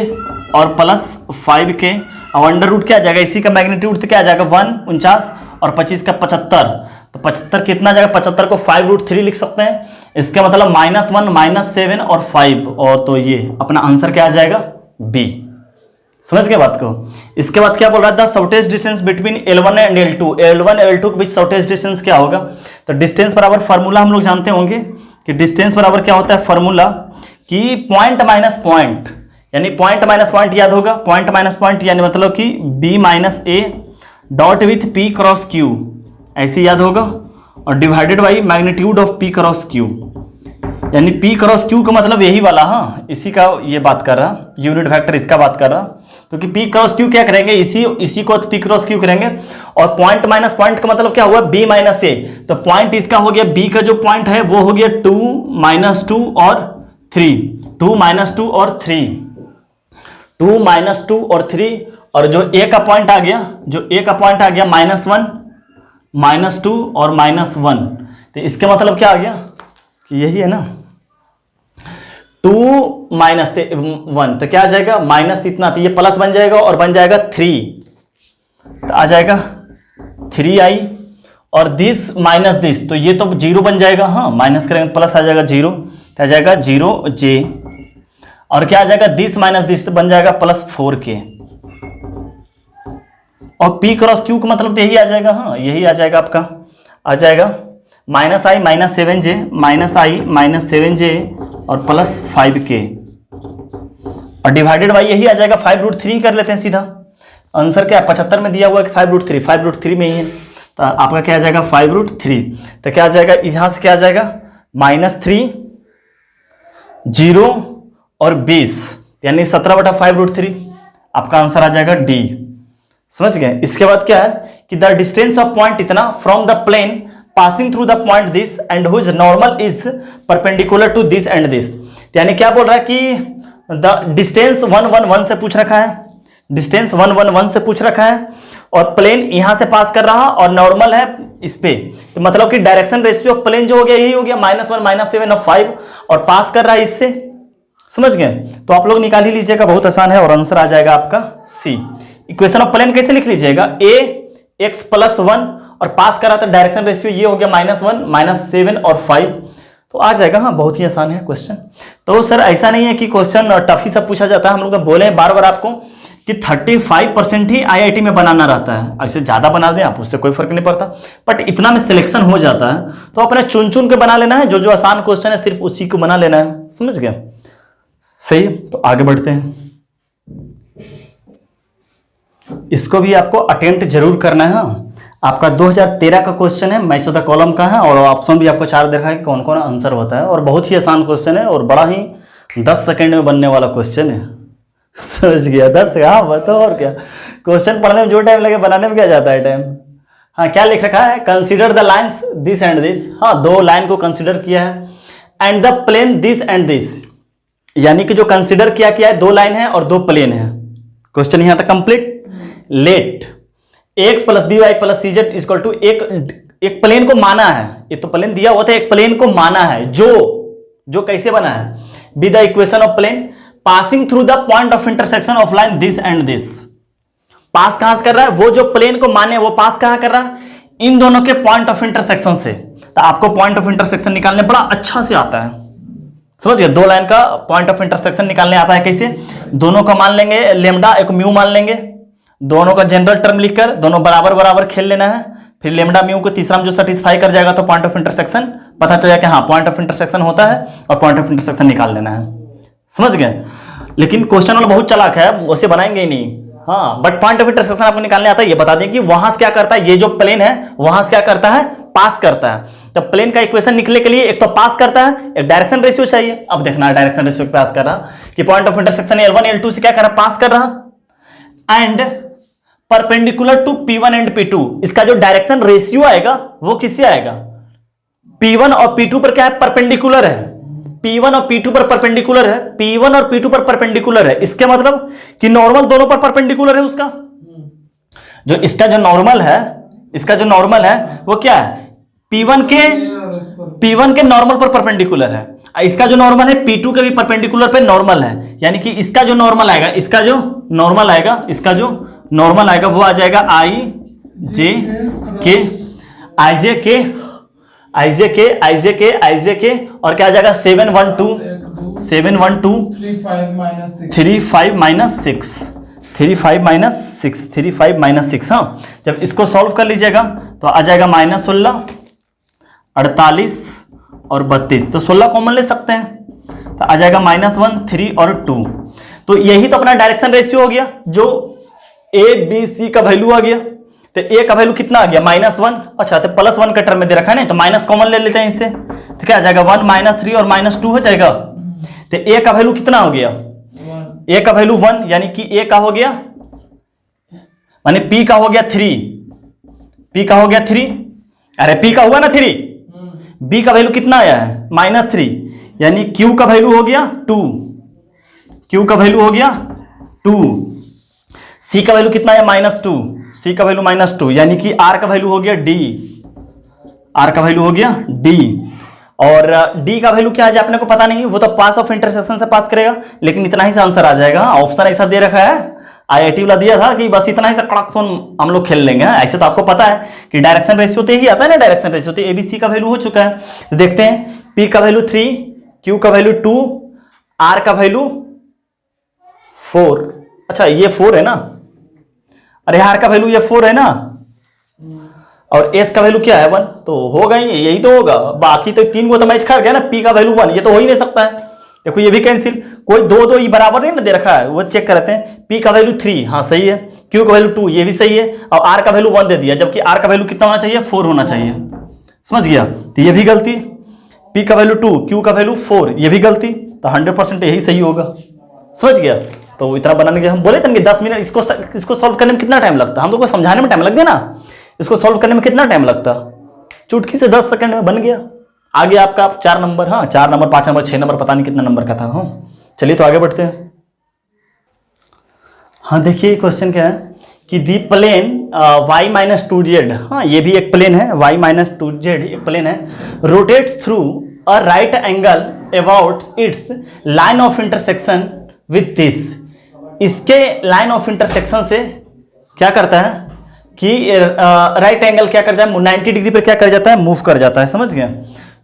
और +5K, और अंडर रूट क्या आ जाएगा, इसी का मैग्नीट्यूड तो क्या आ जाएगा 1 49 और 25 का 75, तो 75 कितना आ जाएगा, 75 को 5√3 लिख सकते हैं, इसका मतलब -1 -7 और 5, और तो ये अपना आंसर क्या आ जाएगा B, समझ गए बात को। इसके बाद क्या बोल रहा था, shortest distance between L1 and L2, L1 L2 के बीच शॉर्टेस्ट डिस्टेंस क्या होगा, तो डिस्टेंस बराबर फार्मूला हम लोग जानते होंगे कि डिस्टेंस बराबर क्या होता है, फार्मूला कि पॉइंट माइनस पॉइंट, यानी पॉइंट माइनस पॉइंट याद होगा, पॉइंट माइनस पॉइंट यानी मतलब कि B - A dot with P cross Q, ऐसे याद होगा, और divided by magnitude of P cross Q, यानी P क्रॉस Q का मतलब यही वाला, हाँ इसी का ये बात कर रहा, यूनिट वेक्टर इसका बात कर रहा, क्योंकि P क्रॉस Q क्या करेंगे, इसी को P क्रॉस Q करेंगे, और पॉइंट माइनस पॉइंट का मतलब क्या हुआ B - A, तो पॉइंट इसका हो गया, B का जो पॉइंट है वो हो गया 2 - 2 और 3, 2 - 2 और 3, 2 - 2 और 3, और जो A का पॉइंट आ गया, -1 -2 और -1, तो इसका मतलब क्या आ गया कि यही है ना, 2 - 1, तो क्या आ जाएगा माइनस इतना, तो ये प्लस बन जाएगा और बन जाएगा 3, तो आ जाएगा 3I, और दिस माइनस दिस, तो ये तो 0 बन जाएगा, हाँ माइनस करेंगे प्लस आ जाएगा 0, तो आ जाएगा 0J, और क्या आ जाएगा दिस माइनस दिस, तो बन जाएगा +4K, और P क्रॉस Q का मतलब तो यही आ जाएगा, हाँ यही आ जाएगा आपका, आ जाएगा -I - 7J और +5K, और डिवाइडेड बाई यही आ जाएगा 5√3 कर लेते हैं सीधा, आंसर क्या है 75 में दिया हुआ है कि 5√3 में ही है, तो आपका क्या आ जाएगा 5√3, तो क्या आ जाएगा, यहां से क्या आ जाएगा -3 0 और 20 यानी 17/5√3, आपका आंसर आ जाएगा D, समझ गए। इसके बाद क्या है कि द डिस्टेंस ऑफ पॉइंट इतना from the plane passing through the point this and whose normal is perpendicular to this and this, यानी क्या बोल रहा है कि द डिस्टेंस 1 1 1 से पूछ रखा है, डिस्टेंस 1 1 1 से पूछ रखा है, और प्लेन यहां से पास कर रहा और नॉर्मल है इस पे, तो मतलब कि डायरेक्शन रेशियो ऑफ प्लेन जो हो गया यही हो गया -1 -7 और 5, और पास कर रहा है इससे, समझ गए। तो आप लोग निकाल ही लीजिएगा, बहुत आसान है, और आंसर आ जाएगा आपका C। इक्वेशन ऑफ प्लेन कैसे लिख लीजिएगा, ax + 1 और पास करा तो डायरेक्शन रेशियो ये हो गया -1 -7 और 5, तो आ जाएगा, हाँ बहुत ही आसान है क्वेश्चन। तो सर ऐसा नहीं है कि क्वेश्चन टफ ही सब पूछा जाता है, हम लोग बोले बार बार आपको कि 35% ही IIT में बनाना रहता है, ऐसे ज्यादा बना दें आप उससे कोई फर्क नहीं पड़ता, बट इतना में सिलेक्शन हो जाता है, तो अपने चुन चुन के बना लेना है, जो जो आसान क्वेश्चन है सिर्फ उसी को बना लेना है, समझ गए, सही। तो आगे बढ़ते हैं, इसको भी आपको अटेम्प्ट जरूर करना है, आपका 2013 का क्वेश्चन है, मैच ऑफ द कॉलम का है, और ऑप्शन भी आपको 4 देखा है कि कौन कौन आंसर होता है, और बहुत ही आसान क्वेश्चन है, और बड़ा ही 10 सेकंड में बनने वाला क्वेश्चन है, समझ गया 10, हाँ बताओ, और क्या क्वेश्चन पढ़ने में जो टाइम लगे बनाने में क्या जाता है टाइम, हाँ क्या लिख रखा है, consider the lines this and this. हाँ, दो लाइन को कंसिडर किया है, and the plane this and this, यानी कि जो कंसिडर किया है दो लाइन है और दो प्लेन है। क्वेश्चन यहां तक complete. Let x plus b y plus c z equal to, एक प्लेन को माना है, ये तो प्लेन दिया हुआ था, एक प्लेन को माना है जो कैसे बना है, be the equation of plane passing through the point of intersection of line this and this. पास कहां से कर रहा है, वो जो प्लेन को माने वो पास कहां कर रहा है, इन दोनों के पॉइंट ऑफ इंटरसेक्शन से। तो आपको पॉइंट ऑफ इंटरसेक्शन निकालने बड़ा अच्छा से आता है, समझ गए। दो लाइन का पॉइंट ऑफ इंटरसेक्शन निकालने आता है कैसे, दोनों का मान लेंगे लेमडा, एक म्यू मान लेंगे, दोनों का जनरल टर्म लिखकर दोनों बराबर बराबर खेल लेना है, फिर लेमडा म्यू को तीसरा में जो सेटिस्फाई कर जाएगा तो पॉइंट ऑफ इंटरसेक्शन पता चल जाएगा कि हाँ पॉइंट ऑफ इंटरसेक्शन होता है, और पॉइंट ऑफ इंटरसेक्शन निकाल लेना है, समझ गए। लेकिन क्वेश्चन वाला बहुत चालाक है, उसे बनाएंगे ही नहीं। हाँ, बट पॉइंट ऑफ इंटरसेक्शन आपको निकालने आता है, ये बता दें कि वहां से क्या करता है, ये जो प्लेन है वहां से क्या करता है, पास करता है। तो प्लेन का इक्वेशन निकलने के लिए एक तो पास करता है, एक डायरेक्शन रेशियो चाहिए। अब देखना डायरेक्शन रेशियो पास कर रहा कि point of intersection L1 L2 से क्या कर रहा, पास कर रहा, and perpendicular to P1 and P2। इसका जो डायरेक्शन रेशियो आएगा वो किससे आएगा, P1 और P2 पर क्या है, परपेंडिकुलर है। P1 और P2 पर परपेंडिकुलर है, P1 और P2 पर परपेंडिकुलर है, इसके मतलब कि नॉर्मल दोनों पर परपेंडिकुलर है उसका। जो इसका जो नॉर्मल है, इसका जो नॉर्मल है वो क्या है, P1 के नॉर्मल पर परपेंडिकुलर है, इसका जो नॉर्मल है P2 के भी परपेंडिकुलर पे नॉर्मल है, यानी कि इसका जो नॉर्मल आएगा, इसका जो नॉर्मल आएगा, इसका जो नॉर्मल आएगा वो आ जाएगा आई जे के और क्या आ जाएगा 712 35 माइनस 6। हाँ, जब इसको सॉल्व कर लीजिएगा तो आ जाएगा -16, 48 और 32, तो 16 कॉमन ले सकते हैं, तो आ जाएगा -1, 3 और 2। तो यही तो अपना डायरेक्शन रेशियो हो गया, जो ए बी सी का वैल्यू आ गया। तो ए का वैल्यू कितना आ गया, -1, अच्छा तो +1 का टर्म में दे रखा है ना, तो माइनस कॉमन ले लेते हैं इससे, तो क्या आ जाएगा 1 -3 और -2 हो जाएगा। तो ए का वैल्यू कितना हो गया, ए का वैल्यू 1, यानी कि ए का हो गया, माने पी का हो गया 3, पी का हो गया 3, अरे पी का हुआ ना 3, बी का वैल्यू कितना आया है -3, यानी क्यू का वैल्यू हो गया 2, क्यू का वैल्यू हो गया 2, सी का वैल्यू कितना है -2, सी का वैल्यू -2, यानी कि आर का वैल्यू हो गया डी, आर का वैल्यू हो गया डी, और डी का वैल्यू क्या है अपने को पता नहीं, वो तो पास ऑफ इंटरसेक्शन से पास करेगा, लेकिन इतना ही से आंसर आ जाएगा। ऑप्शन ऐसा दे रखा है, आईआईटी वाला दिया था कि बस इतना ही से कड़क हम लोग खेल लेंगे। ऐसे तो आपको पता है कि डायरेक्शन रेशियो तो ही आता है ना, डायरेक्शन रेशियो तो एबीसी का वैल्यू हो चुका है। तो देखते हैं, पी का वैल्यू 3, क्यू का वैल्यू 2, आर का वैल्यू 4, अच्छा ये 4 है ना, अरे आर का वैल्यू ये 4 है ना, और एस का वैल्यू क्या है 1, तो होगा ही, यही तो होगा। बाकी तो 3 को तो मैच खा गया ना, पी का वैल्यू 1, ये तो हो ही नहीं सकता है। देखो ये भी कैंसिल, कोई 2 ये बराबर नहीं ना दे रखा है, वो चेक करते हैं। पी का वैल्यू 3, हाँ सही है, क्यू का वैल्यू 2, ये भी सही है, और आर का वैल्यू 1 दे दिया, जबकि आर का वैल्यू कितना होना चाहिए, 4 होना चाहिए, समझ गया। तो ये भी गलती, पी का वैल्यू 2, क्यू का वैल्यू 4, ये भी गलती, तो 100% यही सही होगा, समझ गया। तो इतना बनाने के हम बोले थे कि 10 मिनट, इसको सॉल्व करने में कितना टाइम लगता, हम लोग को समझाने में टाइम लग गया ना, इसको सॉल्व करने में कितना टाइम लगता, चुटकी से 10 सेकंड में बन गया। आगे आपका 4 नंबर, हाँ 4 नंबर 5 नंबर 6 नंबर पता नहीं कितना नंबर का था। हाँ चलिए तो आगे बढ़ते हैं। हाँ देखिए क्वेश्चन क्या है कि दी प्लेन y-2z, हाँ ये भी एक प्लेन है, y-2z एक प्लेन है, rotates through a right angle about it's line of intersection with this. इसके लाइन ऑफ इंटरसेक्शन से क्या करता है कि राइट एंगल क्या कर जाता है, 90 डिग्री पर क्या कर जाता है, मूव कर जाता है, समझ गए।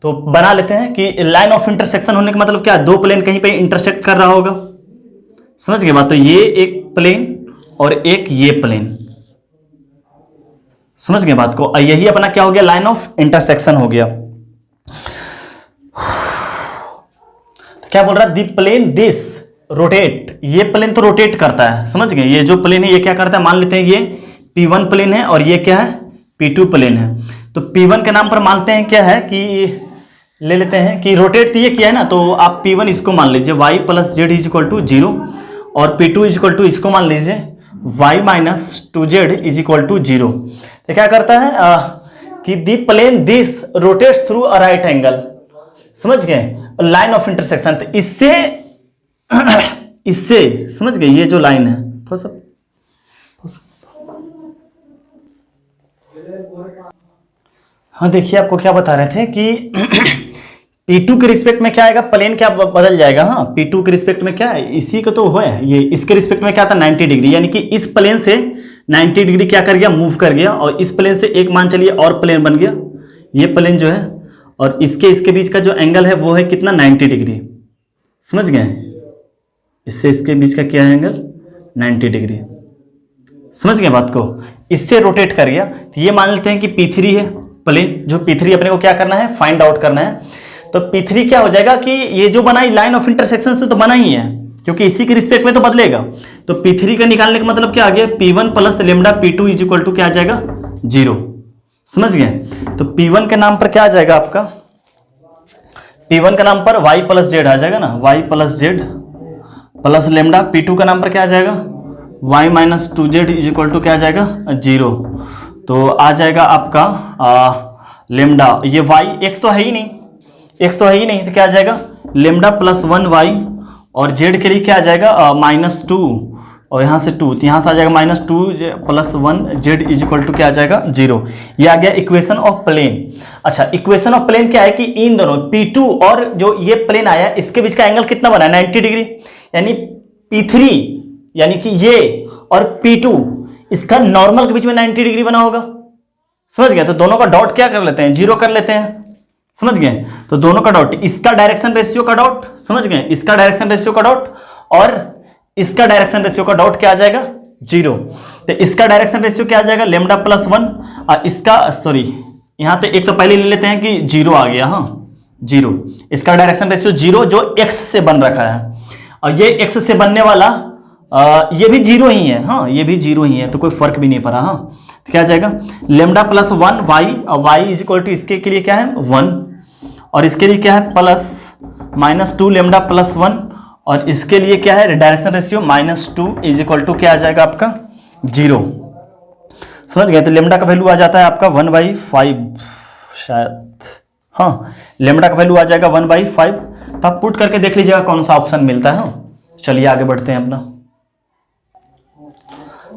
तो बना लेते हैं कि लाइन ऑफ इंटरसेक्शन होने का मतलब क्या, दो प्लेन कहीं पे इंटरसेक्ट कर रहा होगा, समझ गए बात। तो ये एक प्लेन और एक ये प्लेन, समझ गए बात को, यही अपना क्या हो गया, लाइन ऑफ इंटरसेक्शन हो गया। तो क्या बोल रहा है, दी प्लेन दिस रोटेट, ये प्लेन तो रोटेट करता है, समझ गए। ये जो प्लेन है ये क्या करता है, मान लेते हैं ये P1 प्लेन है और ये क्या है P2 प्लेन है। तो P1 के नाम पर मानते हैं क्या है कि ले लेते हैं कि रोटेट तो ये किया है ना, तो आप P1 इसको मान लीजिए y + z = 0 और P2 = इसको मान लीजिए y minus 2z is equal to 0। तो क्या करता है कि the plane this rotates through a right angle, समझ गए, लाइन ऑफ इंटरसेक्शन। तो इससे इससे समझ गए, ये जो लाइन है थोड़ा सा हाँ देखिए, आपको क्या बता रहे थे कि P2 के रिस्पेक्ट में क्या आएगा, प्लेन क्या बदल जाएगा। हाँ, P2 के रिस्पेक्ट में क्या है, इसी का तो है ये, इसके रिस्पेक्ट में क्या था 90 डिग्री, यानी कि इस प्लेन से 90 डिग्री क्या कर गया, मूव कर गया, और इस प्लेन से एक मान चलिए और प्लेन बन गया, ये प्लेन जो है, और इसके बीच का जो एंगल है वो है कितना 90 डिग्री, समझ गए, इससे इसके बीच का क्या है एंगल 90 डिग्री, समझ गए बात को, इससे रोटेट कर गया। तो ये मान लेते हैं कि P3 है प्लेन, जो P3 अपने को क्या करना है, फाइंड आउट करना है। तो P3 क्या हो जाएगा कि ये जो बनाई लाइन ऑफ इंटरसेक्शन से तो बना ही है, क्योंकि इसी के रिस्पेक्ट में तो बदलेगा। तो P3 का निकालने का मतलब क्या आ गया, P1 plus lambda P2 is equal to क्या आ जाएगा 0, समझ गए। तो P1 के नाम पर क्या आ जाएगा आपका, P1 के नाम पर y प्लस जेड आ जाएगा ना, y plus z plus lambda. P2 का नाम पर क्या आ जाएगा, y minus 2z is equal to क्या आ जाएगा 0। तो आ जाएगा आपका लेमडा, ये y x तो है ही नहीं, x तो है ही नहीं, तो क्या आ जाएगा लेमडा प्लस 1y, और z के लिए क्या आ जाएगा -2, और यहाँ से 2, तो यहाँ से आ जाएगा -2 plus 1z is equal to क्या आ जाएगा 0। ये आ गया इक्वेशन ऑफ प्लेन। अच्छा, इक्वेशन ऑफ प्लेन क्या है कि इन दोनों P2 और जो ये प्लेन आया इसके बीच का एंगल कितना बना है 90 डिग्री, यानी P3 यानी कि ये और P2 इसका नॉर्मल के बीच में 90 डिग्री बना होगा, समझ गए। तो दोनों का डॉट क्या कर लेते हैं, 0 कर लेते हैं, समझ गए। तो दोनों का डॉट, इसका डायरेक्शन रेशियो का डॉट, समझ गए, इसका डायरेक्शन रेशियो का डॉट और इसका डायरेक्शन रेशियो का डॉट क्या आ जाएगा 0। तो इसका डायरेक्शन रेशियो क्या आ जाएगा लेमडा प्लस 1, और इसका सॉरी यहाँ तो एक तो पहले ले लेते हैं कि 0 आ गया, हाँ 0, इसका डायरेक्शन रेशियो 0 जो x से बन रखा है, और ये x से बनने वाला ये भी 0 ही है, हाँ ये भी 0 ही है, तो कोई फर्क भी नहीं पड़ा। हाँ, तो क्या आ जाएगा लेमडा प्लस 1 y, और y इज इक्वल टू इसके के लिए क्या है 1, और इसके लिए क्या है प्लस -2 लेमडा प्लस 1, और इसके लिए क्या है direction ratio -2 is equal to क्या आ जाएगा आपका 0, समझ गए। तो लेमडा का वैल्यू आ जाता है आपका 1/5 शायद, हाँ लेमडा का वैल्यू आ जाएगा 1/5। तो आप पुट करके देख लीजिएगा कौन सा ऑप्शन मिलता है। चलिए आगे बढ़ते हैं अपना।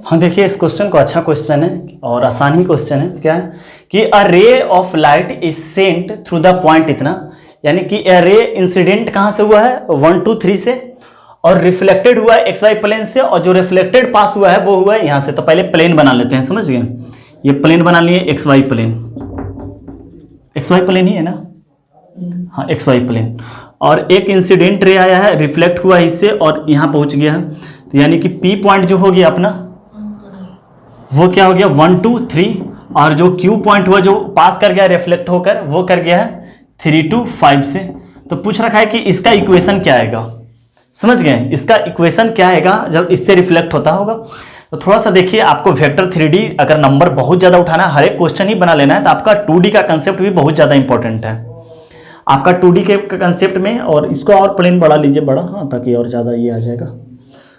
हाँ देखिए, इस क्वेश्चन को अच्छा क्वेश्चन है और आसान ही क्वेश्चन है। क्या है कि a ray of light is sent through the point इतना, यानी कि अ रे इंसिडेंट कहाँ से हुआ है 1 2 3 से, और रिफ्लेक्टेड हुआ है XY प्लेन से, और जो रिफ्लेक्टेड पास हुआ है वो हुआ है यहाँ से। तो पहले प्लेन बना लेते हैं, समझ गए, ये प्लेन बना लिए XY प्लेन, XY प्लेन ही है ना, हाँ XY प्लेन, और एक इंसिडेंट रे आया है, रिफ्लेक्ट हुआ इससे और यहाँ पहुँच गया है। तो यानी कि P पॉइंट जो हो गया अपना वो क्या हो गया 1 2 3, और जो Q पॉइंट हुआ जो पास कर गया रिफ्लेक्ट होकर वो कर गया है 3 2 5 से। तो पूछ रखा है कि इसका इक्वेशन क्या आएगा, समझ गए, इसका इक्वेशन क्या आएगा जब इससे रिफ्लेक्ट होता होगा। तो थोड़ा सा देखिए, आपको वेक्टर 3D अगर नंबर बहुत ज़्यादा उठाना है, हर एक क्वेश्चन ही बना लेना है, तो आपका 2D का कंसेप्ट भी बहुत ज़्यादा इंपॉर्टेंट है आपका 2D के कंसेप्ट में। और इसको और प्लेन बढ़ा लीजिए बड़ा, हाँ ताकि और ज़्यादा ये आ जाएगा,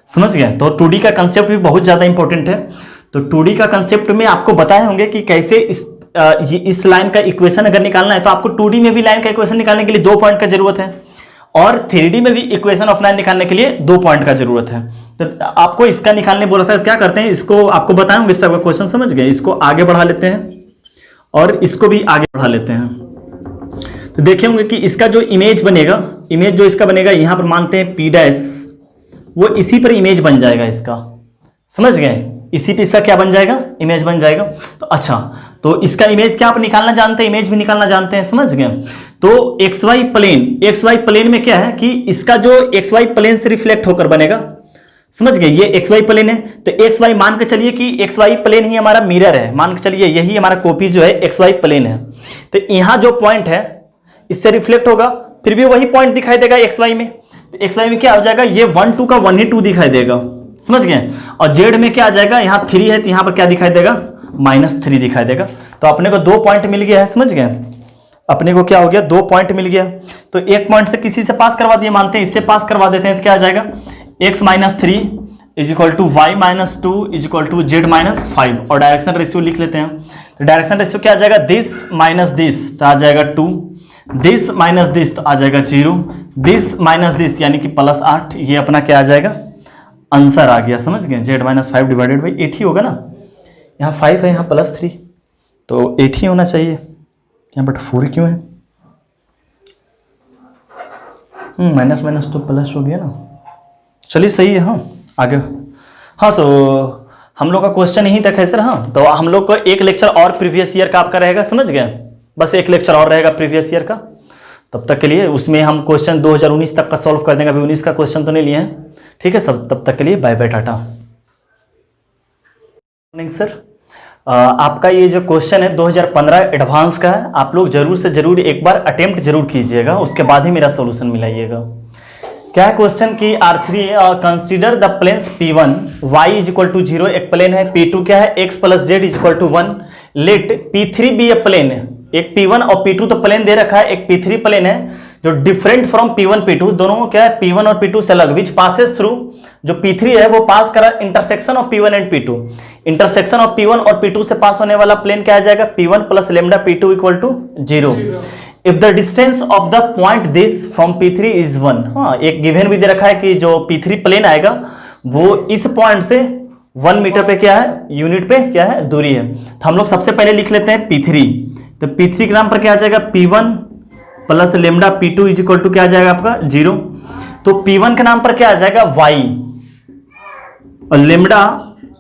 समझ गए। तो 2D का कंसेप्ट भी बहुत ज़्यादा इंपॉर्टेंट है। तो 2D का कंसेप्ट में आपको बताए होंगे कि कैसे इस लाइन का इक्वेशन अगर निकालना है, तो आपको 2D में भी लाइन का इक्वेशन निकालने के लिए 2 पॉइंट का जरूरत है, और 3D में भी इक्वेशन ऑफ लाइन निकालने के लिए 2 पॉइंट का जरूरत है। तो आपको इसका निकालने बोला था, क्या करते हैं, इसको आपको बताए होंगे इस टाइप का क्वेश्चन, समझ गए। इसको आगे बढ़ा लेते हैं और इसको भी आगे बढ़ा लेते हैं। तो देखे होंगे कि इसका जो इमेज बनेगा, इमेज जो इसका बनेगा यहाँ पर मानते हैं P', वो इसी पर इमेज बन जाएगा इसका, समझ गए, इसी पे इसका क्या बन जाएगा इमेज बन जाएगा। तो अच्छा, तो इसका इमेज क्या आप निकालना जानते हैं, इमेज भी निकालना जानते हैं, समझ गए। तो XY प्लेन में क्या है कि इसका जो XY प्लेन से रिफ्लेक्ट होकर बनेगा, समझ गए, ये XY प्लेन है। तो XY मान के चलिए कि XY प्लेन ही हमारा मिरर है, मान के चलिए यही हमारा कॉपी जो है XY प्लेन है। तो यहाँ जो पॉइंट है इससे रिफ्लेक्ट होगा, फिर भी वही पॉइंट दिखाई देगा XY में। तो XY में क्या हो जाएगा, ये 1 2 का 1 ही 2 दिखाई देगा, समझ गए। और जेड में क्या आ जाएगा, यहाँ 3 है तो यहाँ पर क्या दिखाई देगा -3 दिखाई देगा। तो अपने को 2 पॉइंट मिल गया है, समझ गए, अपने को क्या हो गया 2 पॉइंट मिल गया। तो एक पॉइंट से किसी से पास करवा दिए, मानते हैं इससे पास करवा देते हैं, तो क्या आ जाएगा x -3 is equal to y minus two is equal to z minus 5 और डायरेक्शन रेशियो लिख लेते हैं। तो डायरेक्शन रेशियो क्या आ जाएगा, दिस माइनस दिस तो आ जाएगा 2, दिस माइनस दिस तो आ जाएगा 0, दिस माइनस दिस यानी कि +8। ये अपना क्या आ जाएगा, आंसर आ गया, समझ गए। जेड माइनस 5 डिवाइडेड बाई 8 ही होगा ना, यहाँ 5 है यहाँ +3 तो 8 ही होना चाहिए, यहाँ बट 4 क्यों है, माइनस माइनस तो प्लस हो गया ना, चलिए सही है। हाँ आगे, हाँ सो हम लोग का क्वेश्चन यहीं तक है सर। हाँ तो हम लोग को एक लेक्चर और प्रीवियस ईयर का आपका रहेगा, समझ गए, बस एक लेक्चर और रहेगा प्रीवियस ईयर का। तब तक के लिए उसमें हम क्वेश्चन 2019 तक का सॉल्व कर देंगे, अभी 19 का क्वेश्चन तो नहीं लिए हैं, ठीक है सब। तब तक के लिए बाय बाय टाटा। मॉर्निंग सर, आपका ये जो क्वेश्चन है 2015 एडवांस का है, आप लोग जरूर से जरूर एक बार अटेम्प्ट जरूर कीजिएगा, उसके बाद ही मेरा सॉल्यूशन मिलाइएगा। क्या है क्वेश्चन की R3 consider the planes P1 y is equal to 0 एक प्लेन है, P2 क्या है x plus z is equal to 1, let P3 भी ए प्लेन है। एक P1 और P2 तो प्लेन दे रखा है, एक P3 प्लेन है जो डिफरेंट फ्रॉम P1 P2, दोनों क्या है P1 और P2 से अलग, विच पासेस थ्रू, जो P3 है वो पास करा intersection of P1 and P2, intersection of P1 और P2 से पास होने वाला प्लेन क्या आ जाएगा, P1 plus lambda P2 equal to 0। If the distance of the point this from P3 is 1, हाँ एक गिवन भी दे रखा है कि जो P3 प्लेन आएगा वो इस पॉइंट से 1 मीटर पे क्या है, यूनिट पे क्या है दूरी है। तो हम लोग सबसे पहले लिख लेते हैं P3, तो P3 के नाम पर क्या आ जाएगा, P1 plus lambda P2 is equal to क्या आ जाएगा आपका 0। तो P1 के नाम पर क्या आ जाएगा y और lambda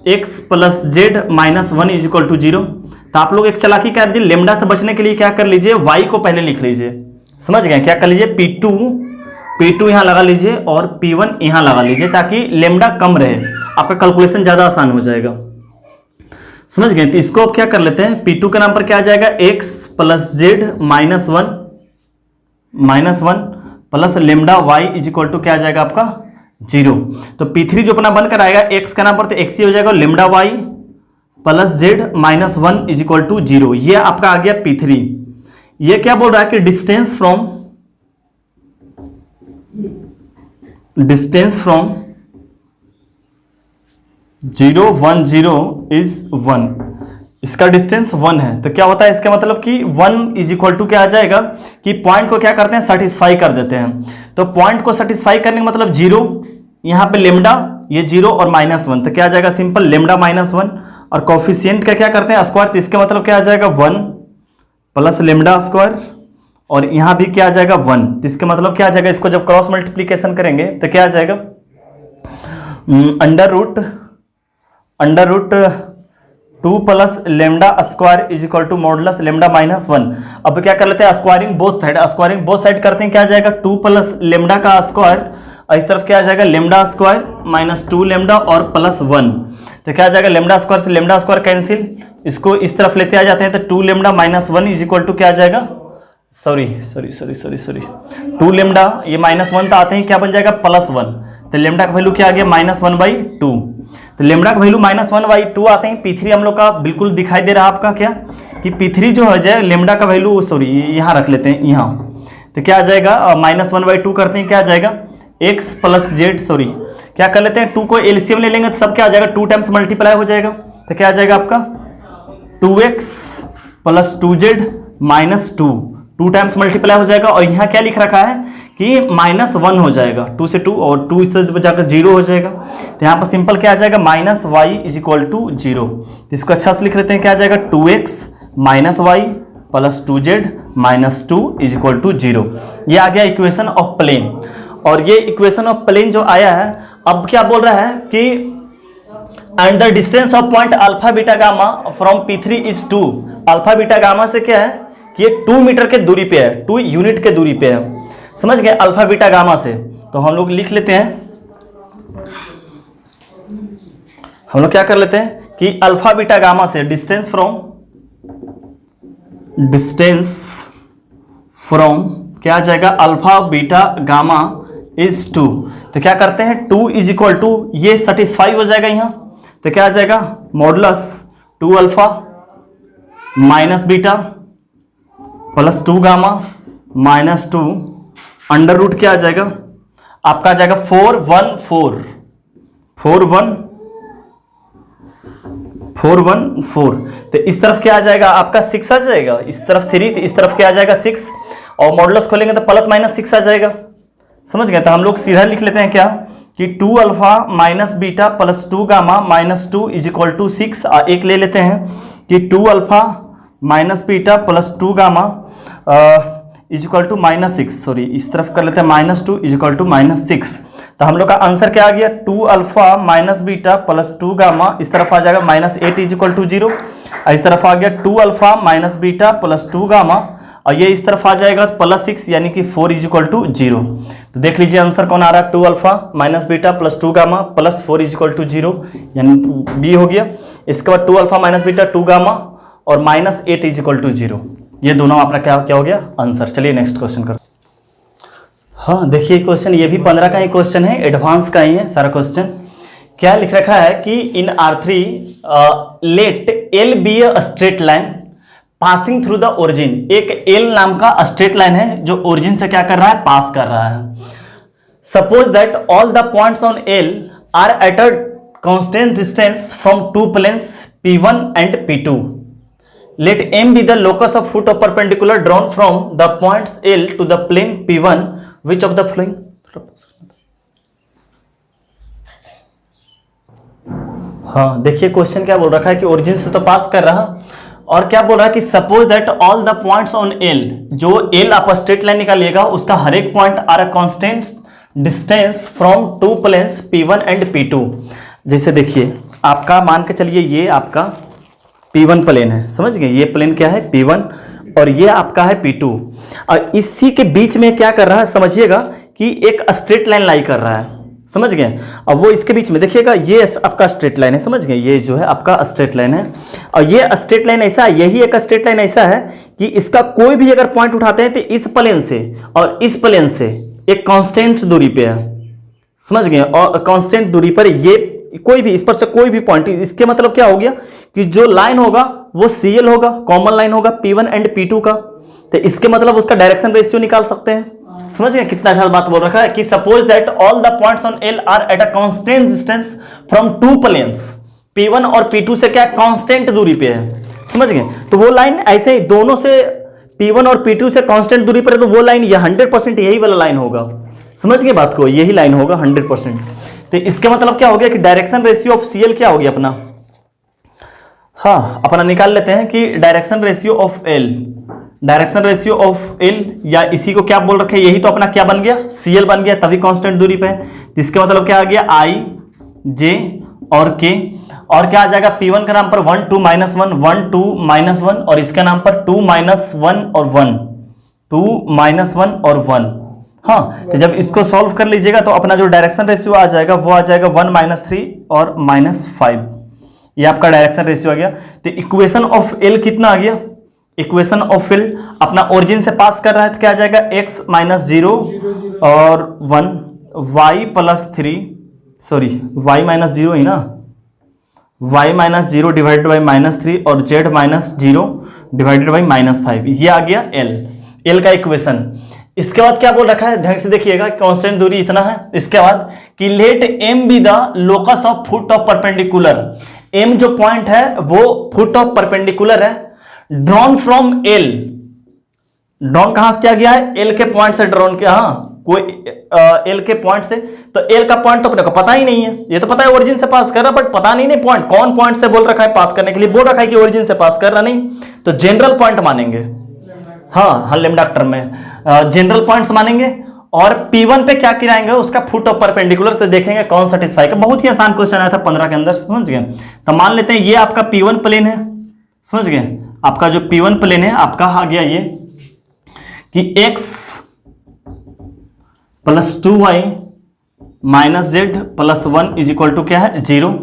x plus z minus 1 is equal to 0। तो आप लोग एक चालाकी कर लीजिए, लेमडा से बचने के लिए क्या कर लीजिए, y को पहले लिख लीजिए, समझ गए। क्या कर लीजिए, P2 यहां लगा लीजिए और P1 यहां लगा लीजिए, ताकि लेमडा कम रहे, आपका कैलकुलेशन ज्यादा आसान हो जाएगा, समझ गए। तो इसको अब क्या कर लेते हैं, P2 के नाम पर क्या आ जाएगा, x plus z minus 1 plus lambda y is equal to क्या आ जाएगा आपका 0। तो P3 जो अपना बनकर आएगा x का नाम पर तो x ही हो जाएगा, lambda y plus z minus 1 is equal to 0। ये आपका आ गया P3। ये क्या बोल रहा है कि डिस्टेंस फ्रॉम 0 1 0 इज 1, इसका डिस्टेंस 1 है। तो क्या होता है, इसका मतलब कि 1 इज इक्वल टू क्या आ जाएगा कि पॉइंट को क्या करते हैं, सेटिस्फाई कर देते हैं। तो पॉइंट को सेटिस्फाई करने का मतलब 0, यहां पे लेमडा ये 0 और -1, तो क्या आ जाएगा सिंपल लेमडा -1 और कोफिशिएंट का क्या करते हैं स्क्वायर, तो इसका मतलब क्या आ जाएगा 1 प्लस लेमडा स्क्वायर और यहां भी क्या आ जाएगा 1, तो इसका मतलब क्या आ जाएगा, इसको जब क्रॉस मल्टीप्लीकेशन करेंगे तो क्या आ जाएगा under root 2 plus lambda square is equal to modulus lambda -1। अब क्या कर लेते हैं, स्क्वायरिंग बोथ साइड करते हैं, क्या आ जाएगा 2 प्लस लेमडा का स्क्वायर और इस तरफ क्या आ जाएगा लेमडा स्क्वायर माइनस 2 लेमडा और प्लस 1, तो क्या आ जाएगा लेमडा स्क्वायर से लेमडा स्क्वायर कैंसिल, इसको इस तरफ लेते आ जाते हैं तो 2 लेमडा -1 इज इक्वल टू क्या आ जाएगा, सॉरी 2 लेमडा ये -1 तो आते हैं, क्या बन जाएगा +1, तो लेमडा का वैल्यू क्या आ गया -1/2, तो लेमडा का वैल्यू -1/2 आते हैं। P3 हम लोग का बिल्कुल दिखाई दे रहा है आपका क्या कि P3 जो है जाए लेमडा का वैल्यू, सॉरी यहाँ रख लेते हैं यहाँ, तो क्या आ जाएगा -1/2 करते हैं, क्या आ जाएगा x प्लस जेड, सॉरी क्या कर लेते हैं 2 को एलसीएम ले लेंगे तो सब क्या आ जाएगा 2 टाइम्स मल्टीप्लाई हो जाएगा, तो क्या आ जाएगा आपका 2x plus 2z minus 2 times multiply हो जाएगा और यहाँ क्या लिख रखा है कि -1 हो जाएगा, 2 से 2 और 2 से जाकर 0 हो जाएगा, तो यहाँ पर सिंपल क्या आ जाएगा -y इज इक्वल टू 0। इसको अच्छा से लिख लेते हैं, क्या आ जाएगा 2x minus y plus 2z minus 2 is equal to 0। ये आ गया इक्वेशन ऑफ प्लेन, और ये इक्वेशन ऑफ प्लेन जो आया है, अब क्या बोल रहा है कि and the distance of point alpha beta gamma from P3 is 2। Alpha beta gamma से क्या है कि ये 2 मीटर के दूरी पे है, 2 यूनिट के दूरी पे है, समझ गए अल्फा बीटा गामा से। तो हम लोग लिख लेते हैं, हम लोग क्या कर लेते हैं कि अल्फा बीटा गामा से डिस्टेंस फ्रॉम क्या आ जाएगा अल्फा बीटा गामा इज 2, तो क्या करते हैं 2 इज इक्वल टू ये सेटिस्फाई हो जाएगा यहाँ, तो क्या आ जाएगा modulus 2 alpha minus beta plus 2 gamma minus 2 under root क्या आ जाएगा आपका आ जाएगा 414 4 1 4 1 4। तो इस तरफ क्या आ जाएगा आपका 6 आ जाएगा, इस तरफ 3, तो इस तरफ क्या आ जाएगा 6, और मॉडुलस खोलेंगे तो प्लस माइनस 6 आ जाएगा। समझ गए? तो हम लोग सीधा लिख लेते हैं क्या कि 2 alpha minus beta plus 2 gamma minus 2 is equal to 6। एक ले लेते हैं कि 2 alpha minus beta plus 2 gamma is equal to minus 6, sorry इस तरफ कर लेते हैं minus 2 is equal to minus 6। तो हम लोग का आंसर क्या आ गया 2 alpha minus beta plus 2 gamma, इस तरफ आ जाएगा माइनस 8 इज इक्वल टू 0, इस तरफ आ गया 2 alpha minus beta plus 2 gamma, और ये इस तरफ आ जाएगा प्लस 6 यानी कि 4 इज इक्वल टू 0। तो देख लीजिए आंसर कौन आ रहा है 2 alpha minus beta plus 2 gamma plus 4 is equal to 0, यानी बी हो गया। इसके बाद 2 अल्फा माइनस बीटा 2 गामा और माइनस 8 इज इक्वल टू 0, ये दोनों अपना क्या हो गया आंसर। चलिए नेक्स्ट क्वेश्चन कर। हाँ देखिए क्वेश्चन ये भी 15 का ही क्वेश्चन है, एडवांस का ही है सारा क्वेश्चन। क्या लिख रखा है कि in R3 let L be a straight line passing through the origin. एक L नाम का स्ट्रेट लाइन है जो ओरिजिन से क्या कर रहा है पास कर रहा है। Suppose that all the points on L are at a constant distance from two planes P1 and P2। Let M be the locus of foot of perpendicular drawn from the points L to the plane P1. Which of the following? हाँ देखिए question क्या बोल रखा है कि origin से तो पास कर रहा, और क्या बोल रहा है कि suppose that all the points on L, जो L आप स्ट्रेट लाइन निकालिएगा उसका हर एक point are a constant distance from two planes P1 and P2। जैसे देखिए आपका मान के चलिए ये आपका P1 प्लेन है, समझ गए? ये प्लेन क्या है P1 और ये आपका है P2, और इसी के बीच में क्या कर रहा है समझिएगा कि एक स्ट्रेट लाइन लाई कर रहा है, समझ गए? और वो इसके बीच में देखिएगा ये आपका स्ट्रेट लाइन है, समझ गए? ये जो है आपका स्ट्रेट लाइन है, और ये स्ट्रेट लाइन ऐसा है, यही एक स्ट्रेट लाइन ऐसा है कि इसका कोई भी अगर पॉइंट उठाते हैं तो इस प्लेन से और इस प्लेन से एक कांस्टेंट दूरी पे है, समझ गए? और कांस्टेंट दूरी पर ये कोई भी इस पर से कोई भी पॉइंट, इसके मतलब क्या हो गया कि जो लाइन होगा वो CL होगा, कॉमन लाइन होगा P1 एंड P2 का। तो इसके मतलब उसका डायरेक्शन रेशियो निकाल सकते हैं। समझ गए कितना अच्छा बात बोल रखा है कि suppose that all the points on L are at a constant distance from two planes P1 और P2 से क्या कांस्टेंट दूरी पे है, समझ गए? तो वो लाइन ऐसे ही दोनों से P1 और P2 से कांस्टेंट दूरी पर है, तो वो लाइन ये 100% यही वाला लाइन होगा, समझ गए बात को? यही लाइन होगा 100%। तो इसके मतलब क्या हो गया कि डायरेक्शन रेशियो ऑफ CL क्या हो गया अपना, हाँ अपना निकाल लेते हैं कि direction ratio of L, direction ratio of L या इसी को क्या बोल रखे, यही तो अपना क्या बन गया CL बन गया, तभी कांस्टेंट दूरी पे है। इसके मतलब क्या आ गया I J और K, और क्या आ जाएगा P1 के नाम पर 1 2 -1 1 2 -1, और इसके नाम पर 2 -1 और 1 2 -1 और 1। हाँ तो जब इसको सॉल्व कर लीजिएगा तो अपना जो डायरेक्शन रेशियो आ जाएगा वो आ जाएगा 1 -3 और -5, ये आपका डायरेक्शन रेशियो आ गया। तो इक्वेशन ऑफ L कितना आ गया, इक्वेशन ऑफ L अपना ओरिजिन से पास कर रहा है तो क्या आ जाएगा x - 0 और 1 y + 3, सॉरी y - 0 ही ना, y - 0 डिवाइडेड बाई -3 और z - 0 डिवाइडेड बाई -5, ये आ गया L का इक्वेशन। इसके बाद क्या बोल रखा है ध्यान से देखिएगा, कांस्टेंट दूरी इतना है। इसके बाद कि let M be the locus of foot of perpendicular, M जो पॉइंट है वो फुट ऑफ परपेंडिकुलर है, ड्रॉन फ्रॉम L, ड्रॉन कहां से किया गया है L के पॉइंट से ड्रॉन किया, हाँ कोई L के पॉइंट से, तो L का पॉइंट तो अपने को पता ही नहीं है, ये तो पता है ओरिजिन से पास कर रहा बट पता नहीं पॉइंट कौन पॉइंट से बोल रखा है पास करने के लिए, बोल रखा है कि ओरिजिन से पास कर रहा, नहीं तो जनरल पॉइंट मानेंगे, हाँ लेमडा टर्म में जनरल पॉइंट्स मानेंगे, और P1 पे क्या गिराएंगे उसका फुट ऑफ परपेंडिकुलर, तो देखेंगे कौन सेटिस्फाई का। बहुत ही आसान क्वेश्चन आया था 15 के अंदर, समझ गए? तो मान लेते हैं ये आपका P1 प्लेन है, समझ गए? आपका जो P1 प्लेन है आपका आ गया ये कि x + 2y - z + 1 is equal to क्या है 0,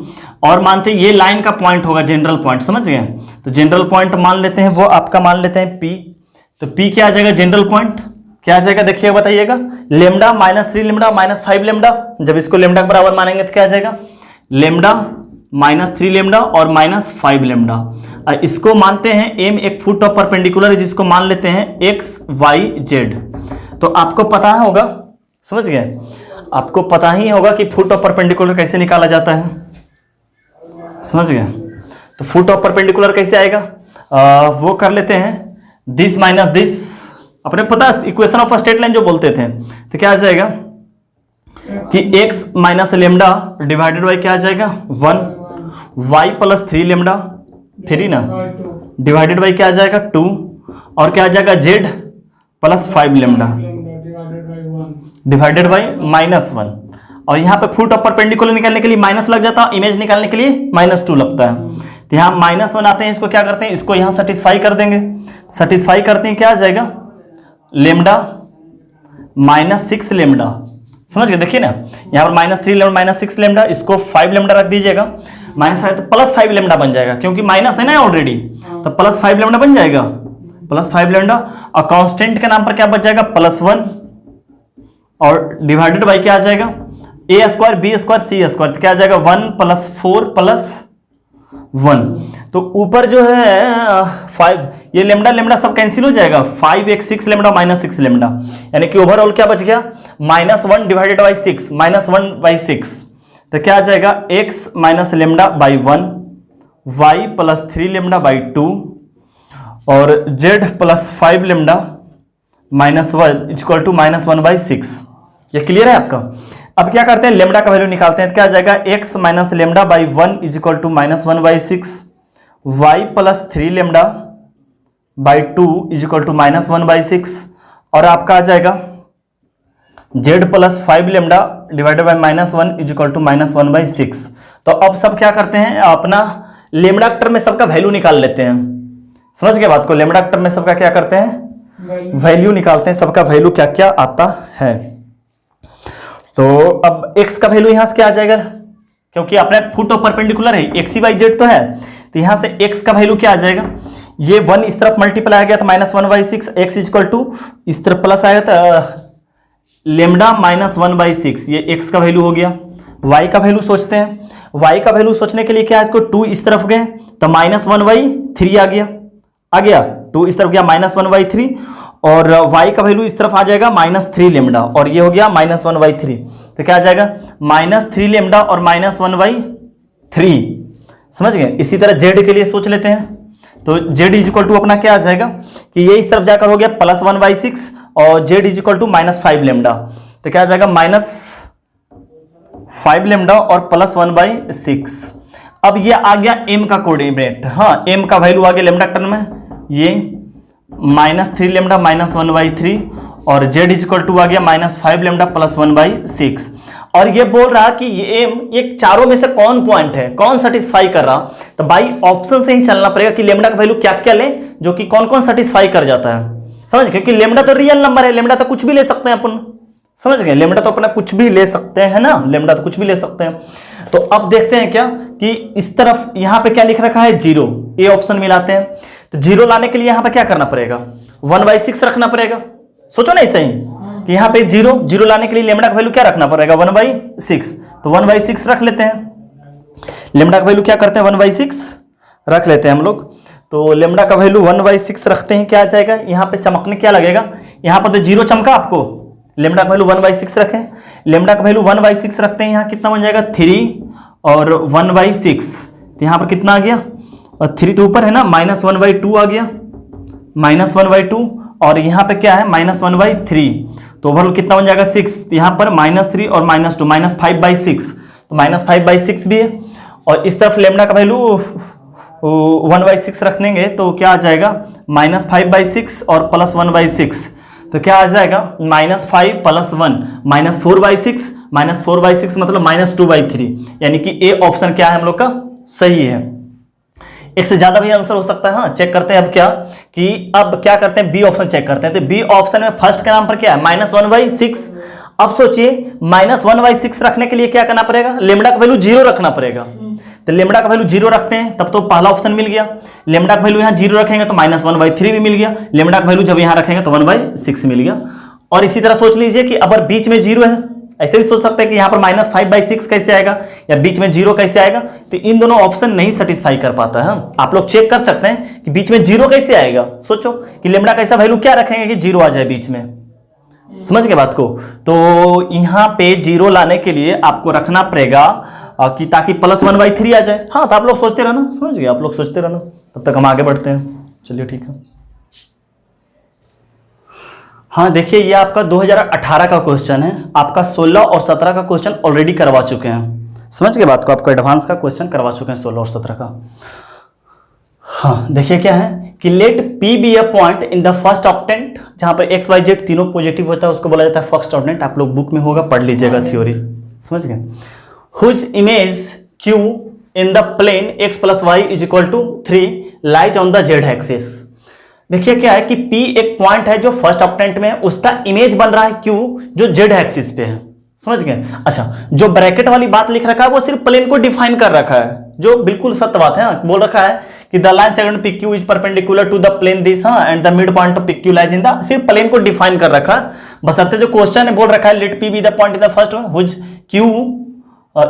और मानते हैं ये लाइन का पॉइंट होगा जनरल पॉइंट, समझ गए? तो जनरल पॉइंट मान लेते हैं, वो आपका मान लेते हैं P, तो P क्या आ जाएगा जनरल पॉइंट, क्या आ जाएगा देखिएगा बताइएगा, लेमडा -3 लेमडा -5 लेमडा, जब इसको लेमडा के बराबर मानेंगे तो क्या आ जाएगा लेमडा -3 लेमडा और -5 लेमडा, और इसको मानते हैं M एक फुट ऑफ परपेंडिकुलर है जिसको मान लेते हैं x y z, तो आपको पता होगा, समझ गए? आपको पता ही होगा कि फुट ऑफ परपेंडिकुलर कैसे निकाला जाता है, समझ गए। तो फुट ऑफ परपेंडिकुलर कैसे आएगा, वो कर लेते हैं, दिस माइनस दिस, अपने पता इक्वेशन ऑफ स्ट्रेट लाइन जो बोलते थे। तो क्या आ जाएगा कि x minus lambda divided by क्या आ जाएगा 1, y प्लस 3 लेमडा 3 ना डिवाइडेड बाई क्या आ जाएगा 2, और क्या आ जाएगा z plus 5 lambda divided by -1। और यहाँ पे फुट ऑफ परपेंडिकुलर निकालने के लिए माइनस लग जाता है, इमेज निकालने के लिए -2 लगता है। तो यहाँ -1 आते हैं, इसको क्या करते हैं, इसको यहाँ सेटिस्फाई कर देंगे। सेटिस्फाई करते हैं, क्या आ जाएगा लेमडा -6 लेमडा, समझ गए। देखिए ना यहाँ पर -3 लेमडा -6 लेमडा, इसको 5 लेमडा रख दीजिएगा, -5 तो +5 लेमडा बन जाएगा, क्योंकि माइनस है ना ऑलरेडी, तो +5 लेमडा बन जाएगा, +5 लेमडा। और कांस्टेंट के नाम पर क्या बच जाएगा +1, और डिवाइडेड बाई क्या आ जाएगा a² b² c², तो क्या आ जाएगा 1 + 4 + 1। तो ऊपर जो है 5, ये लेमडा लेमडा सब कैंसिल हो जाएगा, 5x 6 लेमडा -6 लेमडा, यानी कि ओवरऑल क्या बच गया -1 डिवाइडेड बाई 6, -1/6। तो क्या आ जाएगा x minus lambda by 1, y plus 3 lambda by 2, और z plus 5 lambda -1 equal to -1/6। ये क्लियर है आपका। अब क्या करते हैं, लेमडा का वैल्यू निकालते हैं। क्या आ जाएगा x minus lambda by 1 equal to -1/6, y plus 3 lambda by 2 equal to -1/6, और आपका आ जाएगा z plus 5 lambda divided by -1 equal to -1/6। तो अब सब क्या करते हैं, अपना लेमडा टर्म में सबका वैल्यू निकाल लेते हैं, समझ गए बात को। लेमडा टर्म में सबका क्या करते हैं, वैल्यू निकालते हैं, सबका वैल्यू क्या क्या आता है। तो अब x का वैल्यू यहां से क्या आ जाएगा, क्योंकि अपने फुट ऑफ परपेंडिकुलर है, x y z तो है, तो यहां से x का वैल्यू क्या आ जाएगा, ये 1 इस तरफ मल्टीप्लाई आ गया तो -1/6, x इक्वल टू इस तरफ प्लस आया तो लेमडा -1/6, ये x का वैल्यू हो गया। y का वैल्यू सोचते हैं, y का वैल्यू सोचने के लिए क्या है, 2 इस तरफ गए तो -1/3 आ गया 2 इस तरफ गया -1/3, और y का वैल्यू इस तरफ आ जाएगा -3 लेमडा, और ये हो गया -1/3। तो क्या आ जाएगा -3 लेमडा और -1/3, समझ गए। इसी तरह z के लिए सोच लेते हैं, तो z इक्वल टू अपना क्या आ जाएगा कि ये इस तरफ जाकर हो गया +1/6, और z इक्वल टू -5 लेमडा, तो क्या आ जाएगा -5 लेमडा और +1/6। अब ये आ गया m का कोऑर्डिनेट, हाँ m का वैल्यू आ गया लेमडा टर्म में, ये -3 लेमडा -1/3, और z इक्वल टू आ गया -5 लेमडा +1/6। और ये बोल रहा कि ये ये चारों में से कौन पॉइंट है, कौन सेटिस्फाई कर रहा, तो भाई ऑप्शन से ही चलना पड़ेगा कि लेमडा का वैल्यू क्या क्या ले, जो कि कौन कौन सेटिस्फाई कर जाता है, समझ, क्योंकि लेमडा तो रियल नंबर है, लेमडा तो कुछ भी ले सकते हैं अपन, समझ गए। लेमडा तो अपना कुछ भी ले सकते हैं ना, लेमडा तो कुछ भी ले सकते हैं। तो अब देखते हैं क्या कि इस तरफ यहाँ पे क्या लिख रखा है 0, ए ऑप्शन मिलाते हैं। तो 0 लाने के लिए यहाँ पे क्या करना पड़ेगा 1/6 रखना पड़ेगा, सोचो ना ऐसे ही कि यहाँ पे 0 लाने के लिए लेमडा का वैल्यू क्या रखना पड़ेगा 1/6, तो 1/6 रख लेते हैं। लेमडा का वैल्यू क्या करते हैं 1/6 रख लेते हैं हम लोग। तो लेमडा का वैल्यू 1/6 रखते हैं, क्या आ जाएगा, यहाँ पे चमकने क्या लगेगा, यहाँ पर तो 0 चमका आपको, लेमडा का वैल्यू 1/6 रखें, लेमडा का वैल्यू 1/6 रखते हैं, यहाँ कितना बन जाएगा 3 और 1/6, तो यहाँ पर कितना आ गया, और 3 तो ऊपर है ना, -1/2 आ गया, -1/2, और यहाँ पे क्या है -1/3, तो ओवरऑल कितना बन जाएगा 6, यहाँ पर -3 और -2 -5/6, तो -5/6 भी है। और इस तरफ लेमडा का वैल्यू 1/6 रख देंगे तो क्या आ जाएगा -5/6 और +1/6, तो क्या आ जाएगा -5 + 1 -4/6, -4/6 मतलब -2/3, यानी कि ए ऑप्शन क्या है हम लोग का सही है। एक से ज्यादा भी आंसर हो सकता है, हाँ चेक करते हैं अब क्या कि अब क्या करते हैं बी ऑप्शन चेक करते हैं। तो बी ऑप्शन में फर्स्ट के नाम पर क्या है -1/6। अब सोचिए -1/6 रखने के लिए क्या करना पड़ेगा, लेमडा का वैल्यू 0 रखना पड़ेगा। तो लेमडा का वैल्यू 0 रखते हैं तब तो पहला ऑप्शन मिल गया, लेमडा का वैल्यू यहाँ 0 रखेंगे तो -1/3 भी मिल गया, लेमडा का वैल्यू जब यहाँ रखेंगे तो 1/6 मिल गया। और इसी तरह सोच लीजिए कि अगर बीच में 0 है, ऐसे भी सोच सकते हैं कि यहाँ पर -5/6 कैसे आएगा या बीच में 0 कैसे आएगा, तो इन दोनों ऑप्शन नहीं सेटिस्फाई कर पाता है। आप लोग चेक कर सकते हैं कि बीच में 0 कैसे आएगा, सोचो कि लेमडा कैसा वैल्यू क्या रखेंगे कि 0 आ जाए बीच में, समझ गए बात को। तो यहाँ पे 0 लाने के लिए आपको रखना पड़ेगा कि ताकि +1/3 आ जाए। हाँ, तो आप लोग सोचते रहना, समझ गए, आप लोग सोचते रहना, तब तक हम आगे बढ़ते हैं। चलिए ठीक है। हाँ देखिए, ये आपका 2018 का क्वेश्चन है। आपका 16 और 17 का क्वेश्चन ऑलरेडी करवा चुके हैं। समझ गए बात को, आपका एडवांस का क्वेश्चन करवा चुके हैं 16 और 17 का। हाँ देखिए क्या है कि let P be a point in the first octant, जहां पर x y z तीनों पॉजिटिव होता है उसको बोला जाता है फर्स्ट ऑक्टेंट। आप लोग बुक में होगा, पढ़ लीजिएगा थ्योरी, समझ गए। Whose image Q in the plane x + y = 3 lies on the z axis. देखिए क्या है कि P एक पॉइंट है जो फर्स्ट ऑक्टेंट में है, उसका इमेज बन रहा है Q जो z एक्सिस पे है। समझ गए। अच्छा, जो ब्रैकेट वाली बात लिख रखा है वो सिर्फ प्लेन को डिफाइन कर रखा है, जो बिल्कुल सत्य बात है। बोल रखा है कि the line segment PQ is perpendicular to the plane this and the mid point of PQ lies in the, सिर्फ प्लेन को डिफाइन कर रखा है। बशर्ते जो क्वेश्चन है बोल रखा है let P be the point in the first whose Q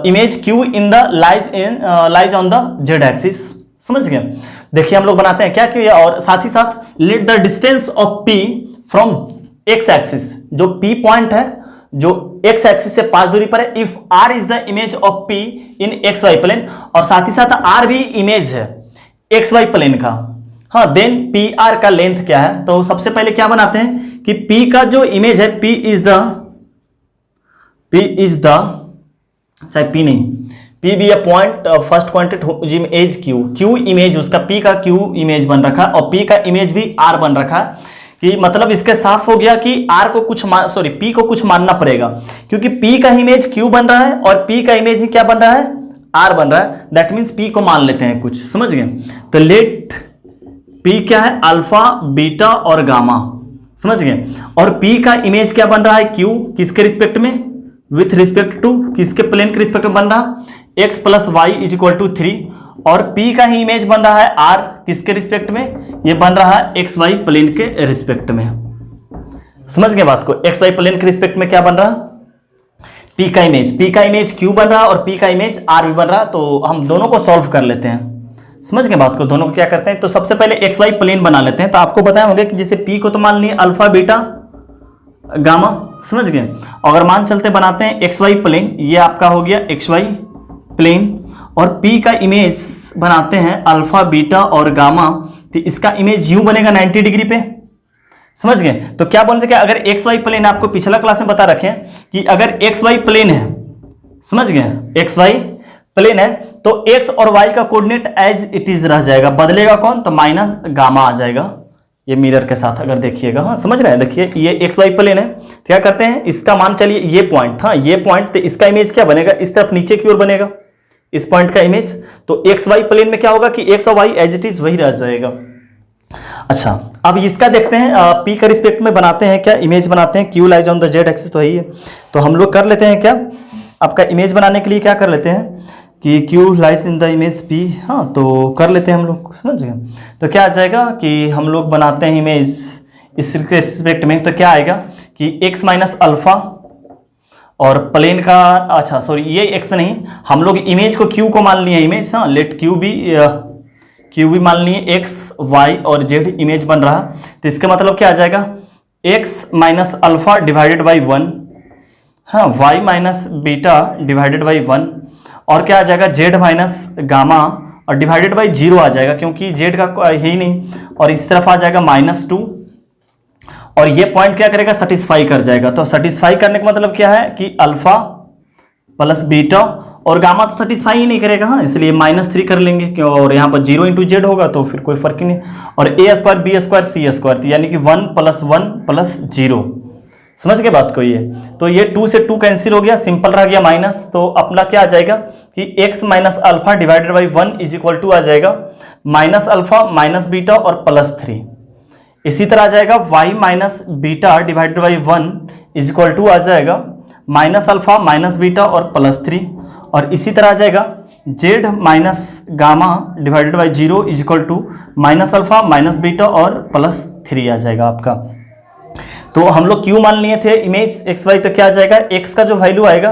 image Q in the lies on the z axis. समझ गए। देखिए हम लोग बनाते हैं क्या किया, और साथ ही साथ let the distance of P from x axis, जो P पॉइंट है जो x एक्सिस से 5 दूरी पर है, if r is the image of P in xy plane, और साथ ही साथ r भी इमेज है xy प्लेन का। हाँ, देन PR का लेंथ क्या है, तो सबसे पहले क्या बनाते हैं कि P का जो इमेज है P इज द चाहे P नहीं, P be a point first quantity image Q image उसका P का Q इमेज बन रखा है, और P का इमेज भी R बन रखा है। कि मतलब इसके साफ हो गया कि R को कुछ P को कुछ मानना पड़ेगा, क्योंकि P का इमेज Q बन रहा है और P का इमेज ही क्या बन रहा है, R बन रहा है। दैट मीन्स P को मान लेते हैं कुछ, समझ गए। तो लेट P क्या है, अल्फा बीटा और गामा, समझ गए। और P का इमेज क्या बन रहा है, Q, किसके रिस्पेक्ट में, विथ रिस्पेक्ट टू किसके प्लेन के रिस्पेक्ट में बन रहा, x + y = 3, और P का ही इमेज बन रहा है R, किसके रिस्पेक्ट में, ये बन रहा है XY प्लेन के रिस्पेक्ट में। समझ गए बात को, XY प्लेन के रिस्पेक्ट में क्या बन रहा, P का इमेज Q बन रहा और P का इमेज R भी बन रहा। तो हम दोनों को सॉल्व कर लेते हैं। समझ गए बात को, दोनों को क्या करते हैं, तो सबसे पहले XY प्लेन बना लेते हैं। तो आपको बताए होंगे कि जैसे P को तो मान लिए अल्फा बीटा गामा, समझ गए। अगर मान चलते बनाते हैं XY प्लेन, ये आपका हो गया XY प्लेन, और P का इमेज बनाते हैं अल्फा बीटा और गामा, तो इसका इमेज यूं बनेगा 90 डिग्री पे। समझ गए। तो क्या बोलते हैं, अगर XY प्लेन, आपको पिछला क्लास में बता रखे कि अगर XY प्लेन है, समझ गए, XY प्लेन है तो X और Y का कोऑर्डिनेट एज इट इज रह जाएगा, बदलेगा कौन, तो माइनस गामा आ जाएगा ये मिरर के साथ। अगर देखिएगा, हाँ समझ रहे हैं, देखिए ये XY प्लेन है, क्या करते हैं, इसका मान चलिए ये पॉइंट, हाँ ये पॉइंट, तो इसका इमेज क्या बनेगा, इस तरफ नीचे की ओर बनेगा इस पॉइंट का इमेज। तो XY प्लेन में क्या होगा कि X और Y एज इट इज वही रह जाएगा। अच्छा, अब इसका देखते हैं, P का रिस्पेक्ट में बनाते हैं क्या, इमेज बनाते हैं Q lies on the Z axis, तो यही है। तो हम लोग कर लेते हैं क्या, आपका इमेज बनाने के लिए क्या कर लेते हैं कि Q lies in the image P, हाँ तो कर लेते हैं हम लोग, समझ गए। तो क्या आ जाएगा कि हम लोग बनाते हैं इमेज इसके रिस्पेक्ट में, तो क्या आएगा कि x माइनस अल्फा, और प्लेन का, अच्छा सॉरी ये x नहीं, हम लोग इमेज को Q को मान लिए इमेज, हाँ लेट Q भी मान लिए x y और z इमेज बन रहा। तो इसका मतलब क्या आ जाएगा, x minus alpha divided by 1, हाँ y minus beta divided by 1, और क्या आ जाएगा z माइनस गामा और डिवाइडेड बाई 0 आ जाएगा, क्योंकि z का है ही नहीं, और इस तरफ आ जाएगा -2, और ये पॉइंट क्या करेगा, सेटिस्फाई कर जाएगा। तो सेटिस्फाई करने का मतलब क्या है कि अल्फा प्लस बीटा, और गामा तो सेटिस्फाई ही नहीं करेगा, हाँ इसलिए -3 कर लेंगे क्यों, और यहाँ पर 0 × z होगा तो फिर कोई फर्क ही नहीं, और a² b² c², यानी कि 1 + 1 + 0। समझ के बात को, ये तो ये 2 से 2 कैंसिल हो गया, सिंपल रह गया माइनस। तो अपना क्या आ जाएगा कि x minus alpha divided by 1 = आ जाएगा माइनस अल्फा माइनस बीटा और +3। इसी तरह आ जाएगा y minus beta divided by 1 = आ जाएगा माइनस अल्फा माइनस बीटा और +3, और इसी तरह आ जाएगा z minus gamma divided by 0 = minus alpha minus beta और +3 आ जाएगा आपका। तो हम लोग Q मान लिए थे इमेज XY, तो क्या आ जाएगा, x का जो वैल्यू आएगा,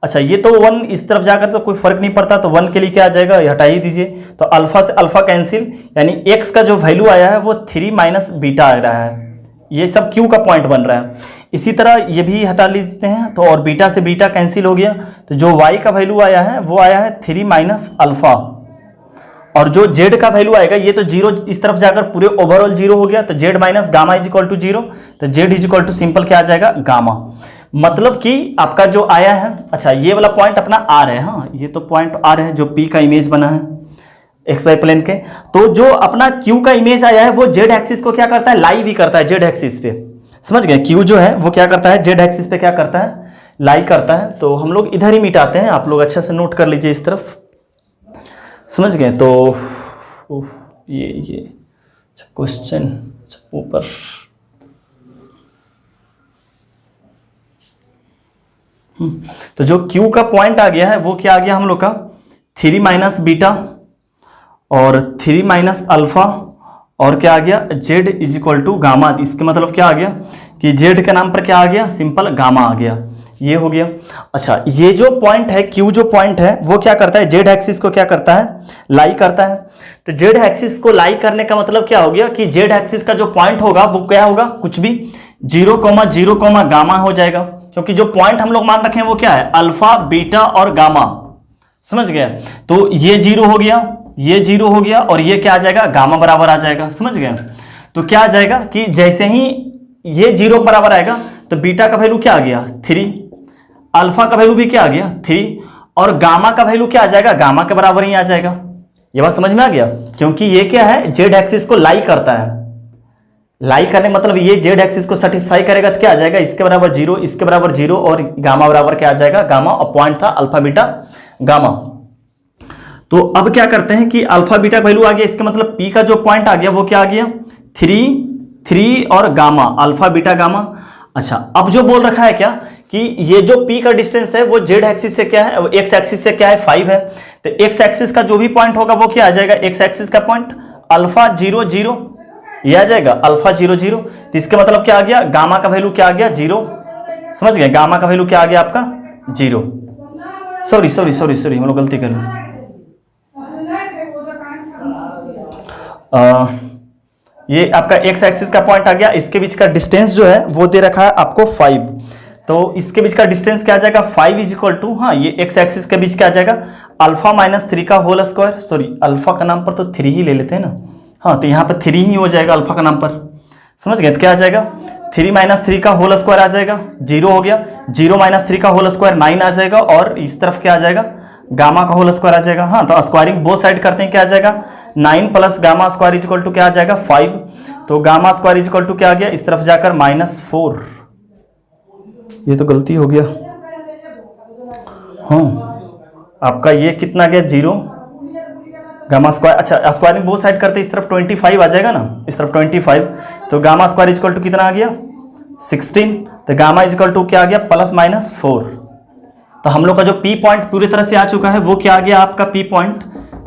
अच्छा ये तो 1 इस तरफ जाकर तो कोई फर्क नहीं पड़ता, तो 1 के लिए क्या आ जाएगा, ये हटा ही दीजिए। तो अल्फा से अल्फा कैंसिल, यानी x का जो वैल्यू आया है वो 3 माइनस बीटा आ रहा है, ये सब Q का पॉइंट बन रहा है। इसी तरह ये भी हटा लेते हैं, तो और बीटा से बीटा कैंसिल हो गया, तो जो y का वैल्यू आया है वो आया है 3 माइनस अल्फा, और जो z का वैल्यू आएगा ये तो जीरो इस तरफ जाकर पूरे ओवरऑल जीरो हो गया, तो z minus gamma is equal to zero, तो z is equal to simple क्या आ जाएगा गामा। मतलब कि आपका जो आया है, अच्छा ये वाला पॉइंट अपना आर है, हाँ ये तो पॉइंट आर है जो p का इमेज बना है एक्स वाई प्लेन के, तो जो अपना q का इमेज आया है वो z एक्सिस को क्या करता है, लाई भी करता है z एक्सिस पे, समझ गए। q जो है वो क्या करता है, z एक्सिस पे क्या करता है, लाई करता है। तो हम लोग इधर ही मिटाते हैं, आप लोग अच्छा से नोट कर लीजिए इस तरफ, समझ गए। तो ये क्वेश्चन ऊपर तो जो q का पॉइंट आ गया है वो क्या आ गया हम लोग का 3 माइनस बीटा और 3 माइनस अल्फा, और क्या आ गया z is equal to gamma. इसके मतलब क्या आ गया कि z के नाम पर क्या आ गया, सिंपल गामा आ गया, ये हो गया। अच्छा ये जो पॉइंट है q जो पॉइंट है वो क्या करता है, z एक्सिस को क्या करता है, लाई करता है। तो z एक्सिस को लाई करने का मतलब क्या हो गया कि z एक्सिस का जो पॉइंट होगा वो क्या होगा, कुछ भी 0,0, गामा हो जाएगा, क्योंकि जो पॉइंट हम लोग मान रखे हैं वो क्या है, अल्फा बीटा और गामा, समझ गए। तो ये 0 हो गया, ये 0 हो गया, और ये क्या आ जाएगा, गामा बराबर आ जाएगा, समझ गए। तो क्या आ जाएगा कि जैसे ही ये 0 बराबर आएगा तो बीटा का वैल्यू क्या आ गया 3, अल्फा का वैल्यू भी क्या आ गया 3, और गामा का वैल्यू क्या आ जाएगा, गामा के बराबर ही आ जाएगा। ये बात समझ में आ गया, क्योंकि ये क्या है, जेड एक्सिस को लाई करता है। लाई करने मतलब ये जेड एक्सिस को सेटिस्फाई करेगा तो क्या आ जाएगा, इसके बराबर 0, इसके बराबर 0, और गामा बराबर क्या आ जाएगा गामा, और पॉइंट था अल्फा बीटा गामा। तो अब क्या करते हैं कि अल्फा बीटा का वैल्यू आ गया, इसका मतलब पी का जो पॉइंट आ गया वो क्या आ गया 3 और गामा, अल्फा बीटा गामा। अच्छा अब जो बोल रखा है क्या कि ये जो p का डिस्टेंस है वो z एक्सिस से क्या है, x एक्सिस से क्या है 5 है, तो x एक्सिस का जो भी पॉइंट होगा वो क्या आ जाएगा, x एक्सिस का पॉइंट अल्फा 0 0, ये आ जाएगा अल्फा 0 0। तो इसका मतलब क्या आ गया, गामा का वैल्यू क्या आ गया 0, समझ गए, गामा का वैल्यू क्या आ गया आपका 0। सॉरी हम लोग गलती कर ली, ये आपका x एक्सिस का पॉइंट आ गया, इसके बीच का डिस्टेंस जो है वो दे रखा है आपको 5, तो इसके बीच का डिस्टेंस क्या आ जाएगा 5 इज इक्वल टू, हाँ ये x एक्सिस के बीच क्या आ जाएगा अल्फा माइनस 3 का होल स्क्वायर, सॉरी अल्फा का नाम पर तो 3 ही ले लेते हैं ना, हाँ तो यहाँ पर 3 ही हो जाएगा अल्फा का नाम पर, समझ गए। तो क्या आ जाएगा 3 माइनस 3 का होल स्क्वायर आ जाएगा, 0 हो गया, 0 माइनस 3 का होल स्क्वायर 9 आ जाएगा, और इस तरफ क्या आ जाएगा गामा का होल स्क्वायर आ जाएगा। हाँ तो स्क्वायरिंग बोथ साइड करते हैं, क्या आ जाएगा 9 plus gamma square is equal to क्या आ जाएगा 5, तो gamma square is equal to क्या आ गया, इस तरफ जाकर -4, ये तो गलती हो गया, हाँ आपका ये कितना गया 0 गामा स्क्वायर, अच्छा स्क्वायरिंग बोथ साइड करते इस तरफ 25 आ जाएगा ना, इस तरफ 25, तो gamma square is equal to कितना आ गया 16, तो गामा इज इक्वल टू क्या आ गया +-4। तो हम लोग का जो पी पॉइंट पूरी तरह से आ चुका है वो क्या आ गया आपका पी पॉइंट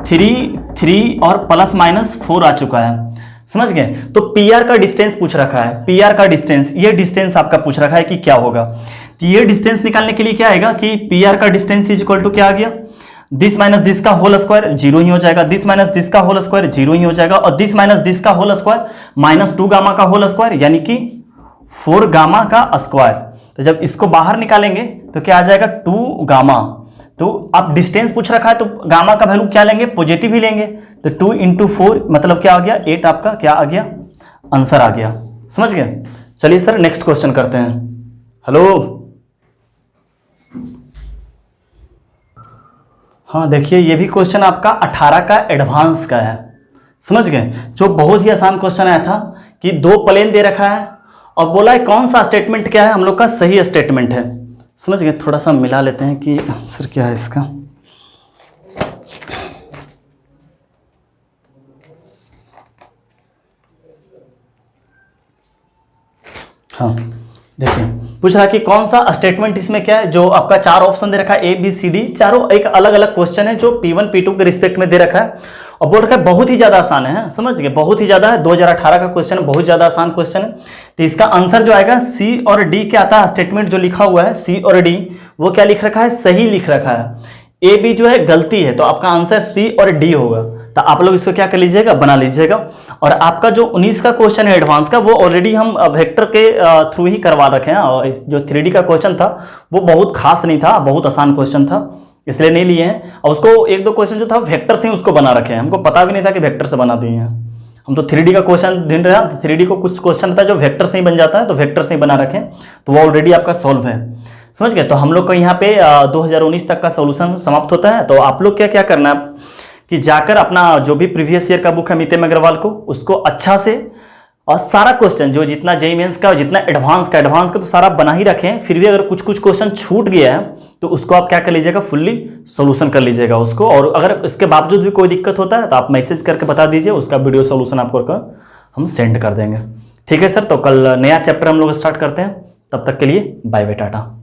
3 और +-4 आ चुका है, समझ गए। तो पी आर का डिस्टेंस पूछ रखा है, पी आर का डिस्टेंस, ये डिस्टेंस आपका पूछ रखा है कि क्या होगा। तो ये डिस्टेंस निकालने के लिए क्या आएगा कि पी आर का डिस्टेंस इज इक्वल टू क्या आ गया, दिस माइनस दिस का होल स्क्वायर 0 ही हो जाएगा, दिस माइनस दिस का होल स्क्वायर 0 ही हो जाएगा, और दिस माइनस दिस का होल स्क्वायर -2 गामा का होल स्क्वायर, यानी कि 4 गामा का स्क्वायर। तो जब इसको बाहर निकालेंगे तो क्या आ जाएगा 2 गामा। तो अब डिस्टेंस पूछ रखा है तो गामा का वैल्यू क्या लेंगे, पॉजिटिव ही लेंगे, तो 2 × 4 मतलब क्या आ गया 8, आपका क्या आ गया आंसर आ गया, समझ गए। चलिए सर नेक्स्ट क्वेश्चन करते हैं। हेलो, हाँ देखिए ये भी क्वेश्चन आपका 18 का एडवांस का है, समझ गए, जो बहुत ही आसान क्वेश्चन आया था कि 2 प्लेन दे रखा है और बोला है कौन सा स्टेटमेंट क्या है हम लोग का सही स्टेटमेंट है, समझ गए। थोड़ा सा मिला लेते हैं कि आंसर क्या है इसका। हाँ देखिए पूछ रहा है कि कौन सा स्टेटमेंट इसमें क्या है, जो आपका 4 ऑप्शन दे रखा है ABCD, चारों एक अलग अलग क्वेश्चन है जो P1 P2 के रिस्पेक्ट में दे रखा है, और बोल रखा है बहुत ही ज्यादा आसान है, समझ गए, बहुत ही ज्यादा है, 2018 का क्वेश्चन है, बहुत ज्यादा आसान क्वेश्चन है। तो इसका आंसर जो आएगा C और D क्या आता है, स्टेटमेंट जो लिखा हुआ है C और D वो क्या लिख रखा है, सही लिख रखा है, AB जो है गलती है, तो आपका आंसर C और D होगा। तो आप लोग इसको क्या कर लीजिएगा, बना लीजिएगा। और आपका जो 19 का क्वेश्चन है एडवांस का, वो ऑलरेडी हम वेक्टर के थ्रू ही करवा रखे हैं। और जो 3D का क्वेश्चन था वो बहुत खास नहीं था, बहुत आसान क्वेश्चन था, इसलिए नहीं लिए हैं। और उसको एक दो क्वेश्चन जो था वेक्टर से ही उसको बना रखे हैं, हमको पता भी नहीं था कि वेक्टर से बना दिए हैं। हम तो 3D का क्वेश्चन ढूंढ रहे हैं, 3D को कुछ क्वेश्चन था जो वेक्टर से ही बन जाता है, तो वेक्टर से ही बना रखें, तो वो ऑलरेडी आपका सॉल्व है, समझ गए। तो हम लोग को यहाँ पे 2019 तक का सोल्यूशन समाप्त होता है। तो आप लोग क्या क्या करना है कि जाकर अपना जो भी प्रीवियस ईयर का बुक है मितेम अग्रवाल को, उसको अच्छा से और सारा क्वेश्चन जो जितना जेईई मेंस का जितना एडवांस का तो सारा बना ही रखें। फिर भी अगर कुछ कुछ क्वेश्चन छूट गया है तो उसको आप क्या कर लीजिएगा, फुल्ली सोल्यूशन कर लीजिएगा उसको। और अगर इसके बावजूद भी कोई दिक्कत होता है तो आप मैसेज करके बता दीजिए, उसका वीडियो सोल्यूशन आपको हम सेंड कर देंगे। ठीक है सर, तो कल नया चैप्टर हम लोग स्टार्ट करते हैं, तब तक के लिए बाय बाय, टाटा।